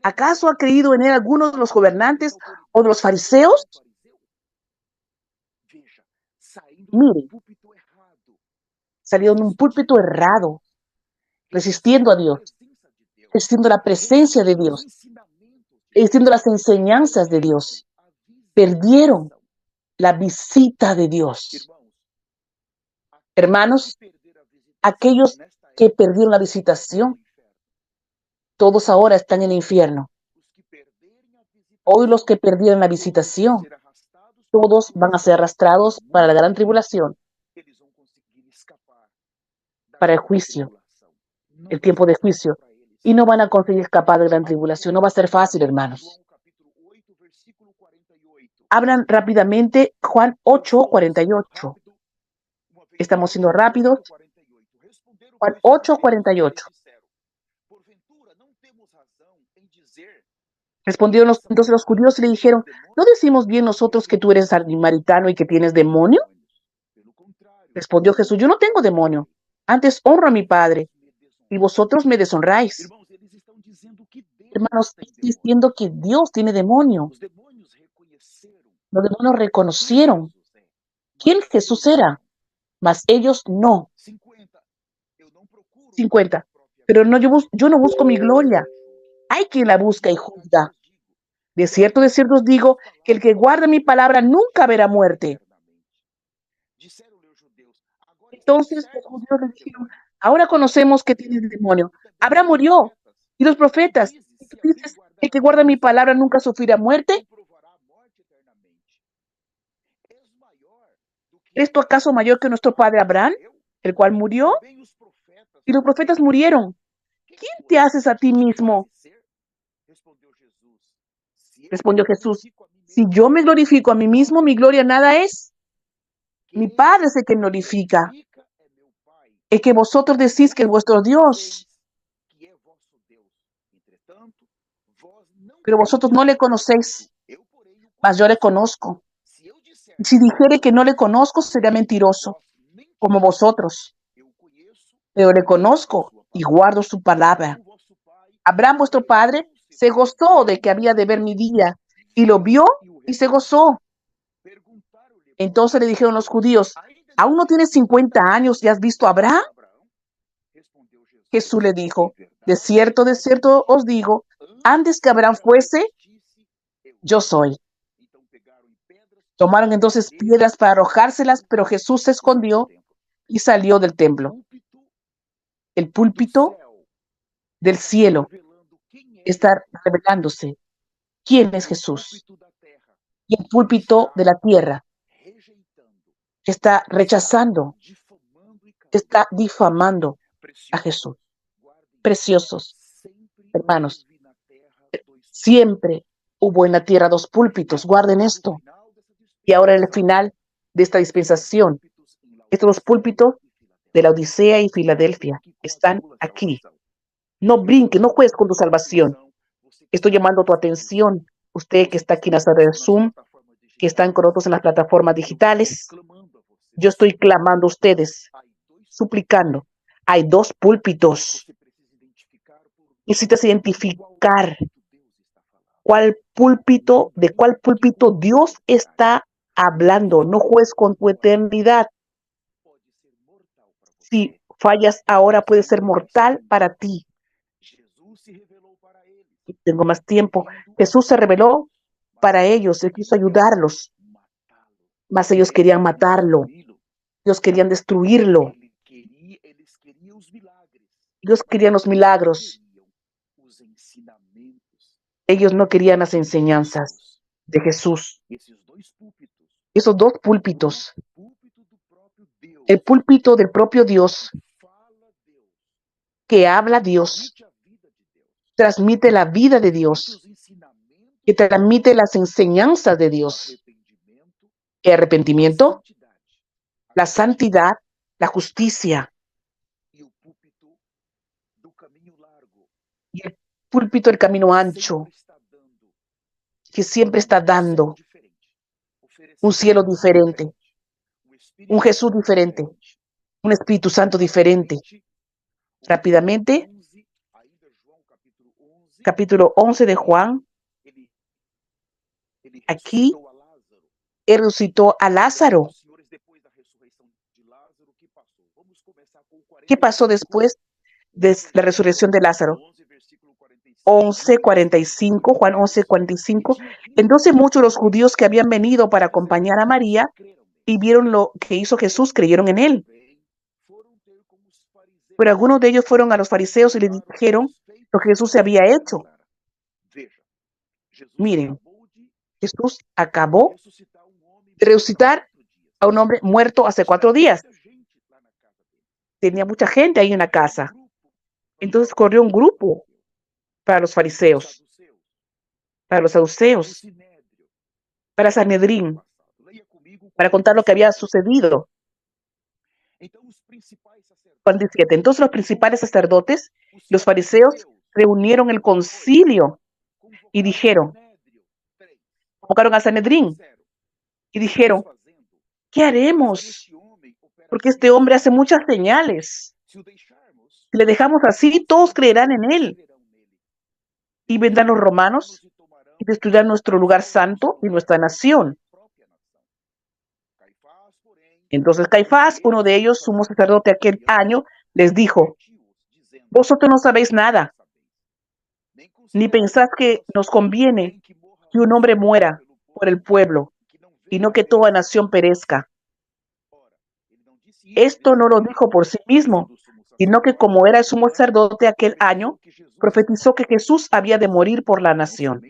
¿Acaso ha creído en él alguno de los gobernantes o de los fariseos? Miren, salió en un púlpito errado, resistiendo a Dios, resistiendo la presencia de Dios, resistiendo las enseñanzas de Dios. Perdieron la visita de Dios. Hermanos, aquellos que perdieron la visitación, todos ahora están en el infierno. Hoy los que perdieron la visitación, todos van a ser arrastrados para la gran tribulación, para el juicio, el tiempo de juicio, y no van a conseguir escapar de la gran tribulación. No va a ser fácil, hermanos. Hablan rápidamente Juan 8:48. Estamos siendo rápidos. Juan 8:48. Respondieron entonces los judíos y le dijeron: ¿no decimos bien nosotros que tú eres samaritano y que tienes demonio? Respondió Jesús: yo no tengo demonio, antes honro a mi Padre, y vosotros me deshonráis. Hermanos, estoy diciendo que Dios tiene demonio. Los demonios reconocieron quién Jesús era, mas ellos no. 50. Pero no, yo no busco mi gloria. Hay quien la busca y juzga. De cierto os digo que el que guarda mi palabra nunca verá muerte. Entonces los judíos le dijeron: ahora conocemos que tienes demonio. Abraham murió y los profetas. ¿Y tú dices: el que guarda mi palabra nunca sufrirá muerte? ¿Eres tú acaso mayor que nuestro padre Abraham, el cual murió? Y los profetas murieron. ¿Quién te haces a ti mismo? Respondió Jesús: si yo me glorifico a mí mismo, mi gloria nada es. Mi Padre es el que me glorifica, el que vosotros decís que es vuestro Dios, pero vosotros no le conocéis, mas yo le conozco. Si dijere que no le conozco, será mentiroso, como vosotros. Pero le conozco y guardo su palabra. Abraham, vuestro padre, se gozó de que había de ver mi día, y lo vio y se gozó. Entonces le dijeron los judíos: ¿aún no tienes 50 años y has visto a Abraham? Jesús le dijo: de cierto os digo, antes que Abraham fuese, yo soy. Tomaron entonces piedras para arrojárselas, pero Jesús se escondió y salió del templo. El púlpito del cielo está revelándose quién es Jesús. Y el púlpito de la tierra está rechazando, está difamando a Jesús. Preciosos hermanos, siempre hubo en la tierra dos púlpitos. Guarden esto. Y ahora en el final de esta dispensación, estos dos púlpitos de la Odisea y Filadelfia están aquí. No brinques, no juegues con tu salvación. Estoy llamando tu atención. Usted que está aquí en la sala de Zoom, que están con otros en las plataformas digitales, yo estoy clamando a ustedes, suplicando. Hay dos púlpitos. Necesitas identificar de cuál púlpito Dios está hablando. No juegues con tu eternidad. Si fallas ahora, puede ser mortal para ti. Tengo más tiempo. Jesús se reveló para ellos, Él quiso ayudarlos, mas ellos querían matarlo, ellos querían destruirlo, ellos querían los milagros, ellos no querían las enseñanzas de Jesús. Esos dos púlpitos, el púlpito del propio Dios, que habla Dios, transmite la vida de Dios, que transmite las enseñanzas de Dios, el arrepentimiento, la santidad, la justicia, y el púlpito del camino ancho, que siempre está dando un cielo diferente, un Jesús diferente, un Espíritu Santo diferente. Rápidamente, capítulo 11 de Juan. Aquí, Él resucitó a Lázaro. ¿Qué pasó después de la resurrección de Lázaro? 11:45, Juan 11:45. Entonces muchos de los judíos que habían venido para acompañar a María y vieron lo que hizo Jesús, creyeron en él. Pero algunos de ellos fueron a los fariseos y le dijeron lo que Jesús se había hecho. Miren, Jesús acabó de resucitar a un hombre muerto hace 4 días. Tenía mucha gente ahí en la casa. Entonces corrió un grupo para los fariseos, para los saduceos, para Sanedrín, para contar lo que había sucedido. Juan 17. Entonces los principales sacerdotes, los fariseos, reunieron el concilio y dijeron, convocaron a Sanedrín y dijeron, ¿qué haremos? Porque este hombre hace muchas señales. Si le dejamos así, todos creerán en él. Y vendrán los romanos y destruirán nuestro lugar santo y nuestra nación. Entonces Caifás, uno de ellos, sumo sacerdote aquel año, les dijo, vosotros no sabéis nada, ni pensáis que nos conviene que un hombre muera por el pueblo, y no que toda nación perezca. Esto no lo dijo por sí mismo, sino que como era el sumo sacerdote aquel año, profetizó que Jesús había de morir por la nación.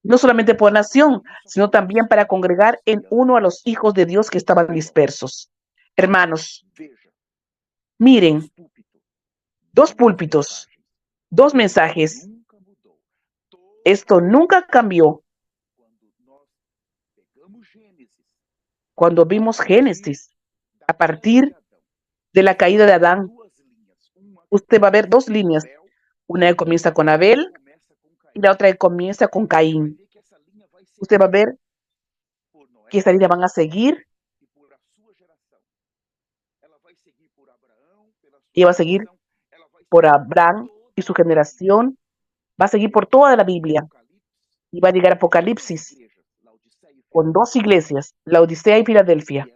No solamente por la nación, sino también para congregar en uno a los hijos de Dios que estaban dispersos. Hermanos, miren, 2 púlpitos, 2 mensajes. Esto nunca cambió. Cuando vimos Génesis, a partir de la caída de Adán, usted va a ver 2 líneas. Una que comienza con Abel y la otra que comienza con Caín. Usted va a ver que esa línea van a seguir y va a seguir por Abraham y su generación, va a seguir por toda la Biblia y va a llegar a Apocalipsis con 2 iglesias, Laodicea y Filadelfia.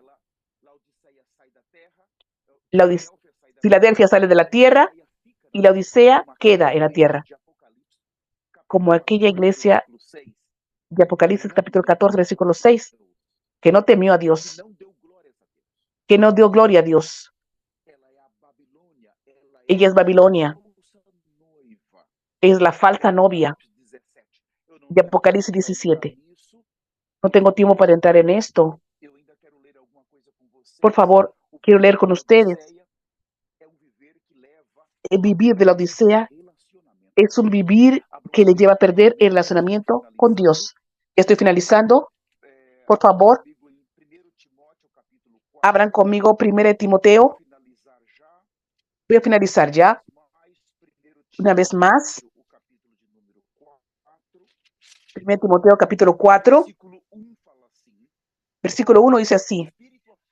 Filadelfia sale de la tierra y Laodicea queda en la tierra, como aquella iglesia de Apocalipsis capítulo 14, versículo 6, que no temió a Dios, que no dio gloria a Dios. Ella es Babilonia, es la falsa novia de Apocalipsis 17. No tengo tiempo para entrar en esto. Por favor, quiero leer con ustedes. El vivir de la Odisea es un vivir que le lleva a perder el relacionamiento con Dios. Estoy finalizando. Por favor, abran conmigo 1 Timoteo. Voy a finalizar ya. Una vez más. 1 Timoteo capítulo 4. Versículo 1 dice así.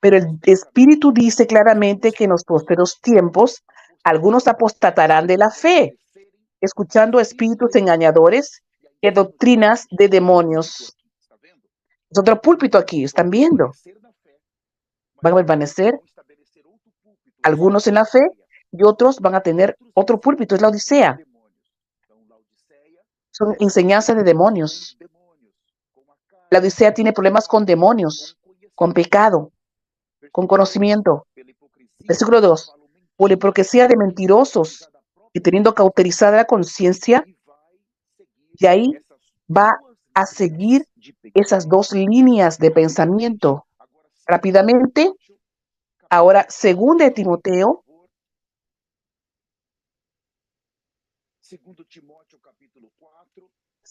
Pero el Espíritu dice claramente que en los postreros tiempos algunos apostatarán de la fe, escuchando espíritus engañadores y doctrinas de demonios. Es otro púlpito aquí, ¿están viendo? Van a permanecer algunos en la fe y otros van a tener otro púlpito, es la Odisea. Son enseñanzas de demonios. La Odisea tiene problemas con demonios, con pecado, con conocimiento. Versículo 2. Por la hipocresía de mentirosos y teniendo cauterizada la conciencia, y ahí va a seguir esas 2 líneas de pensamiento. Rápidamente, ahora, 2 Timoteo.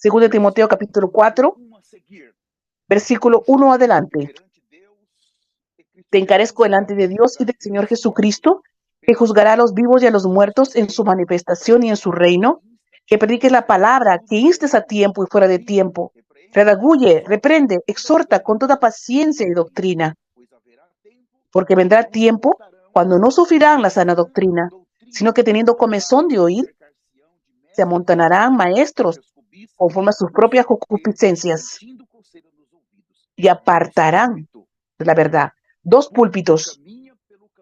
2 Timoteo capítulo 4, versículo 1 adelante. Te encarezco delante de Dios y del Señor Jesucristo, que juzgará a los vivos y a los muertos en su manifestación y en su reino, que prediques la palabra, que instes a tiempo y fuera de tiempo, redarguye, reprende, exhorta con toda paciencia y doctrina, porque vendrá tiempo cuando no sufrirán la sana doctrina, sino que teniendo comezón de oír, se amontonarán maestros conforme a sus propias concupiscencias y apartarán de la verdad. Dos púlpitos: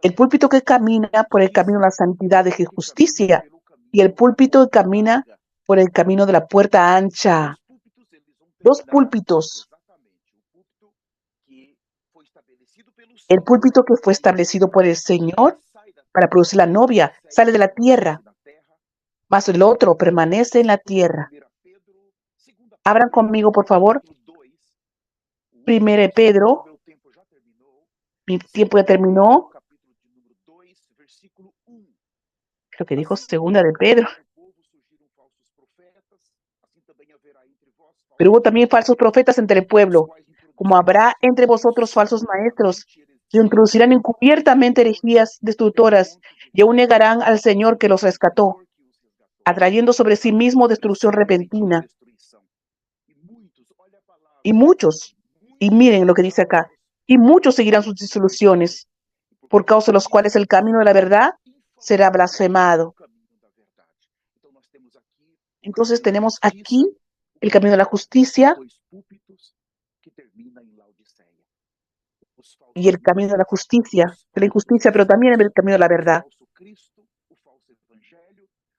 el púlpito que camina por el camino de la santidad y justicia, y el púlpito que camina por el camino de la puerta ancha. Dos púlpitos: el púlpito que fue establecido por el Señor para producir la novia sale de la tierra, mas el otro permanece en la tierra. Abran conmigo, por favor, 1 Pedro. Mi tiempo ya terminó. Creo que dijo 2 de Pedro. Pero hubo también falsos profetas entre el pueblo, como habrá entre vosotros falsos maestros, que introducirán encubiertamente herejías destructoras, y aún negarán al Señor que los rescató, atrayendo sobre sí mismo destrucción repentina. Y muchos, y miren lo que dice acá, y muchos seguirán sus disoluciones, por causa de los cuales el camino de la verdad será blasfemado. Entonces tenemos aquí el camino de la justicia y el camino de la justicia, de la injusticia, pero también el camino de la verdad.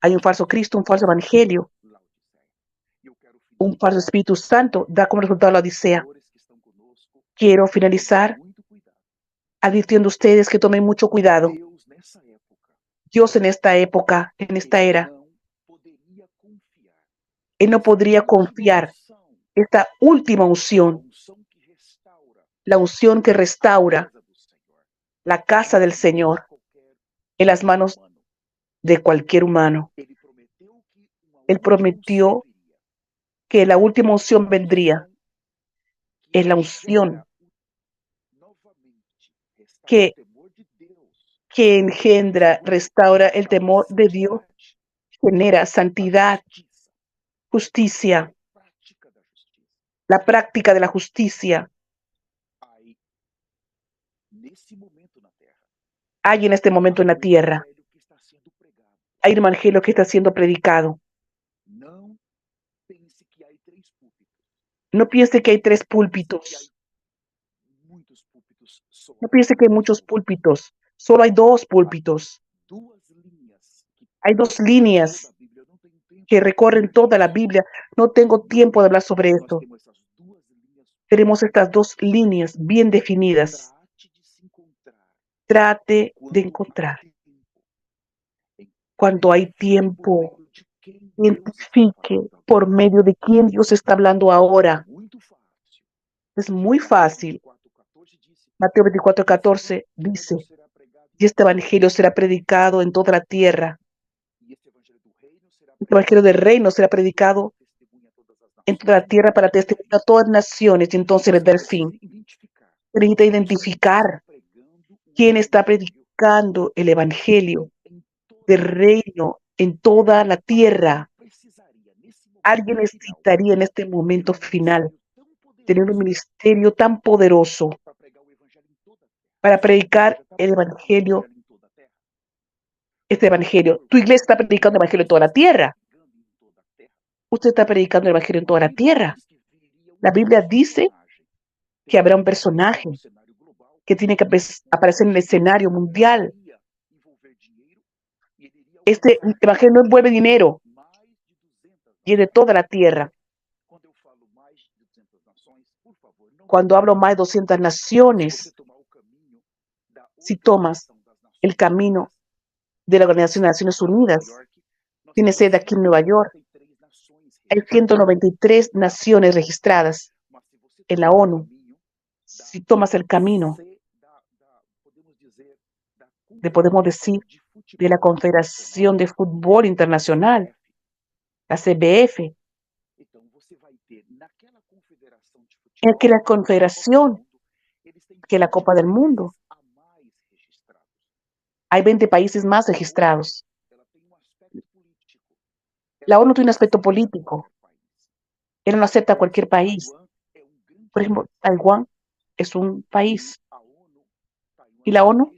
Hay un falso Cristo, un falso evangelio, un falso Espíritu Santo, da como resultado la Odisea. Quiero finalizar advirtiendo a ustedes que tomen mucho cuidado. Dios en esta época, en esta era, Él no podría confiar esta última unción, la unción que restaura la casa del Señor, en las manos de cualquier humano. Él prometió que la última unción vendría. Es la unción que engendra, restaura el temor de Dios, genera santidad, justicia, la práctica de la justicia. Hay en este momento en la tierra, hay un evangelio que está siendo predicado. No piense que hay 3 púlpitos. No piense que hay muchos púlpitos. Solo hay 2 púlpitos. Hay 2 líneas que recorren toda la Biblia. No tengo tiempo de hablar sobre esto. Tenemos estas 2 líneas bien definidas. Trate de encontrar. Cuando hay tiempo, identifique por medio de quién Dios está hablando ahora. Es muy fácil. Mateo 24:14 dice: y este evangelio será predicado en toda la tierra. Este evangelio del reino será predicado en toda la tierra para testificar a todas las naciones, y entonces vendrá el fin. Necesita identificar quién está predicando el evangelio del reino en toda la tierra. Alguien necesitaría en este momento final tener un ministerio tan poderoso para predicar el evangelio, este evangelio. Tu iglesia está predicando el evangelio en toda la tierra. Usted está predicando el evangelio en toda la tierra. La Biblia dice que habrá un personaje que tiene que aparecer en el escenario mundial. Este evangelio no envuelve dinero y es de toda la tierra. Cuando hablo más de 200 naciones, si tomas el camino de la Organización de Naciones Unidas, tiene sede aquí en Nueva York. Hay 193 naciones registradas en la ONU. Si tomas el camino podemos decir, de la Confederación de Fútbol Internacional, la CBF, en aquella confederación, que es la Copa del Mundo, hay 20 países más registrados. La ONU tiene un aspecto político. Él no acepta a cualquier país. Por ejemplo, Taiwán es un país y la ONU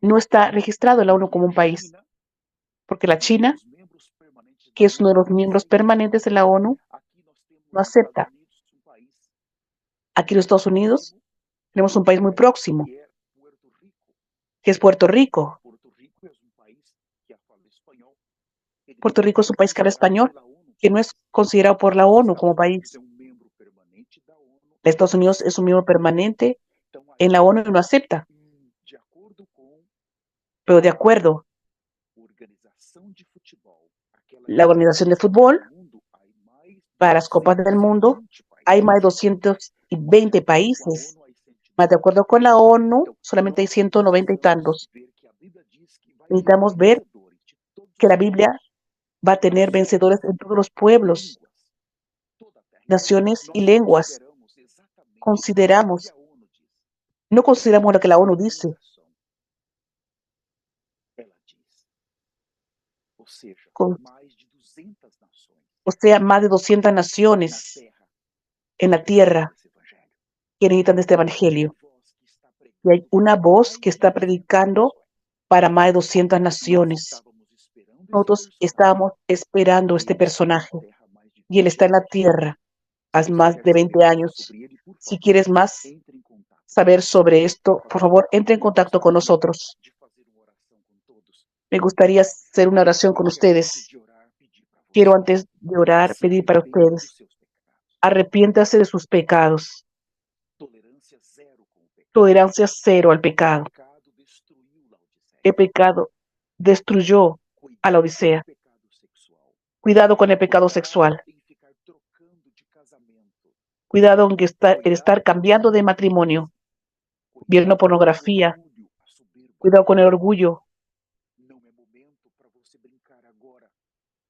no está registrado en la ONU como un país, porque la China, que es uno de los miembros permanentes de la ONU, no acepta. Aquí en los Estados Unidos tenemos un país muy próximo, que es Puerto Rico. Puerto Rico es un país que habla español, que no es considerado por la ONU como país. Estados Unidos es un miembro permanente en la ONU y no acepta. Pero de acuerdo, la organización de fútbol, para las Copas del Mundo, hay más de 220 países. Más de acuerdo con la ONU, solamente hay 190 y tantos. Necesitamos ver que la Biblia va a tener vencedores en todos los pueblos, naciones y lenguas. No consideramos lo que la ONU dice. O sea, más de 200 naciones en la tierra que necesitan este evangelio. Y hay una voz que está predicando para más de 200 naciones. Nosotros estábamos esperando este personaje y él está en la tierra hace más de 20 años. Si quieres más saber sobre esto, por favor, entre en contacto con nosotros. Me gustaría hacer una oración con ustedes. Quiero antes de orar pedir para ustedes. Arrepiéntase de sus pecados. Tolerancia cero al pecado. El pecado destruyó a la Odisea. Cuidado con el pecado sexual. Cuidado en estar cambiando de matrimonio. Viendo pornografía. Cuidado con el orgullo.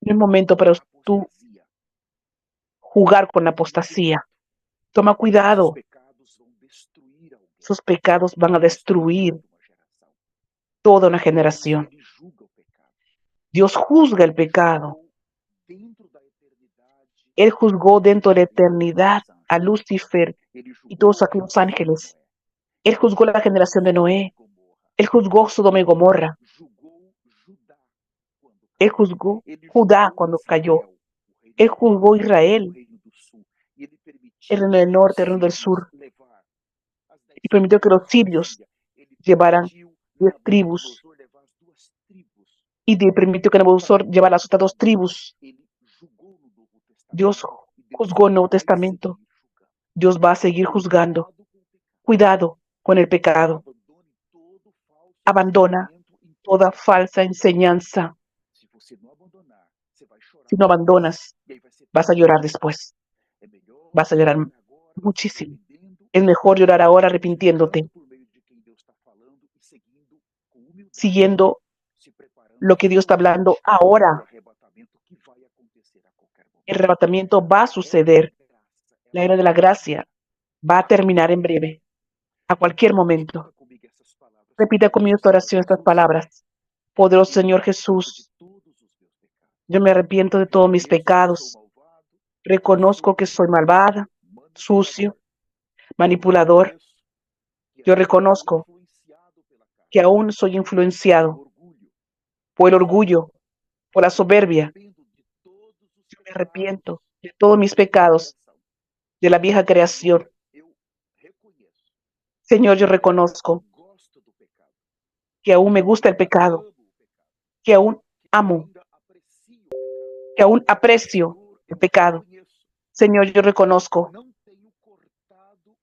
No es momento para tú jugar con la apostasía. Toma cuidado. Sus pecados van a destruir toda una generación. Dios juzga el pecado. Él juzgó dentro de la eternidad a Lucifer y todos aquellos ángeles. Él juzgó la generación de Noé. Él juzgó Sodoma y Gomorra. Él juzgó Judá cuando cayó. Él juzgó Israel, el reino del norte, el reino del sur, y permitió que los sirios llevaran 10 tribus y permitió que Nabucodonosor llevara las otras 2 tribus. Dios juzgó el Nuevo Testamento. Dios va a seguir juzgando. Cuidado con el pecado. Abandona toda falsa enseñanza. Si no abandonas, vas a llorar después. Vas a llorar muchísimo. Es mejor llorar ahora arrepintiéndote, siguiendo lo que Dios está hablando ahora. El arrebatamiento va a suceder. La era de la gracia va a terminar en breve, a cualquier momento. Repita conmigo esta oración, estas palabras. Poderoso Señor Jesús, yo me arrepiento de todos mis pecados. Reconozco que soy malvada, sucio, manipulador. Yo reconozco que aún soy influenciado por el orgullo, por la soberbia. Yo me arrepiento de todos mis pecados, de la vieja creación. Señor, yo reconozco que aún me gusta el pecado, que aún amo, que aún aprecio el pecado. Señor, yo reconozco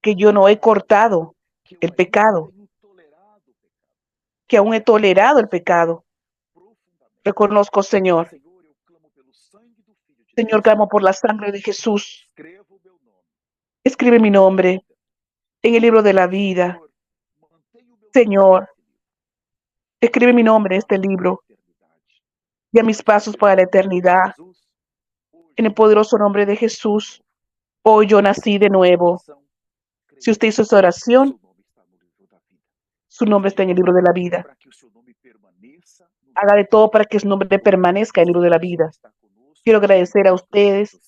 que yo no he cortado el pecado, que aún he tolerado el pecado. Reconozco, Señor, clamo por la sangre de Jesús. Escribe mi nombre en el libro de la vida. Señor, escribe mi nombre en este libro y a mis pasos para la eternidad. En el poderoso nombre de Jesús, hoy yo nací de nuevo. Si usted hizo esa oración, su nombre está en el libro de la vida. Haga de todo para que su nombre permanezca en el libro de la vida. Quiero agradecer a ustedes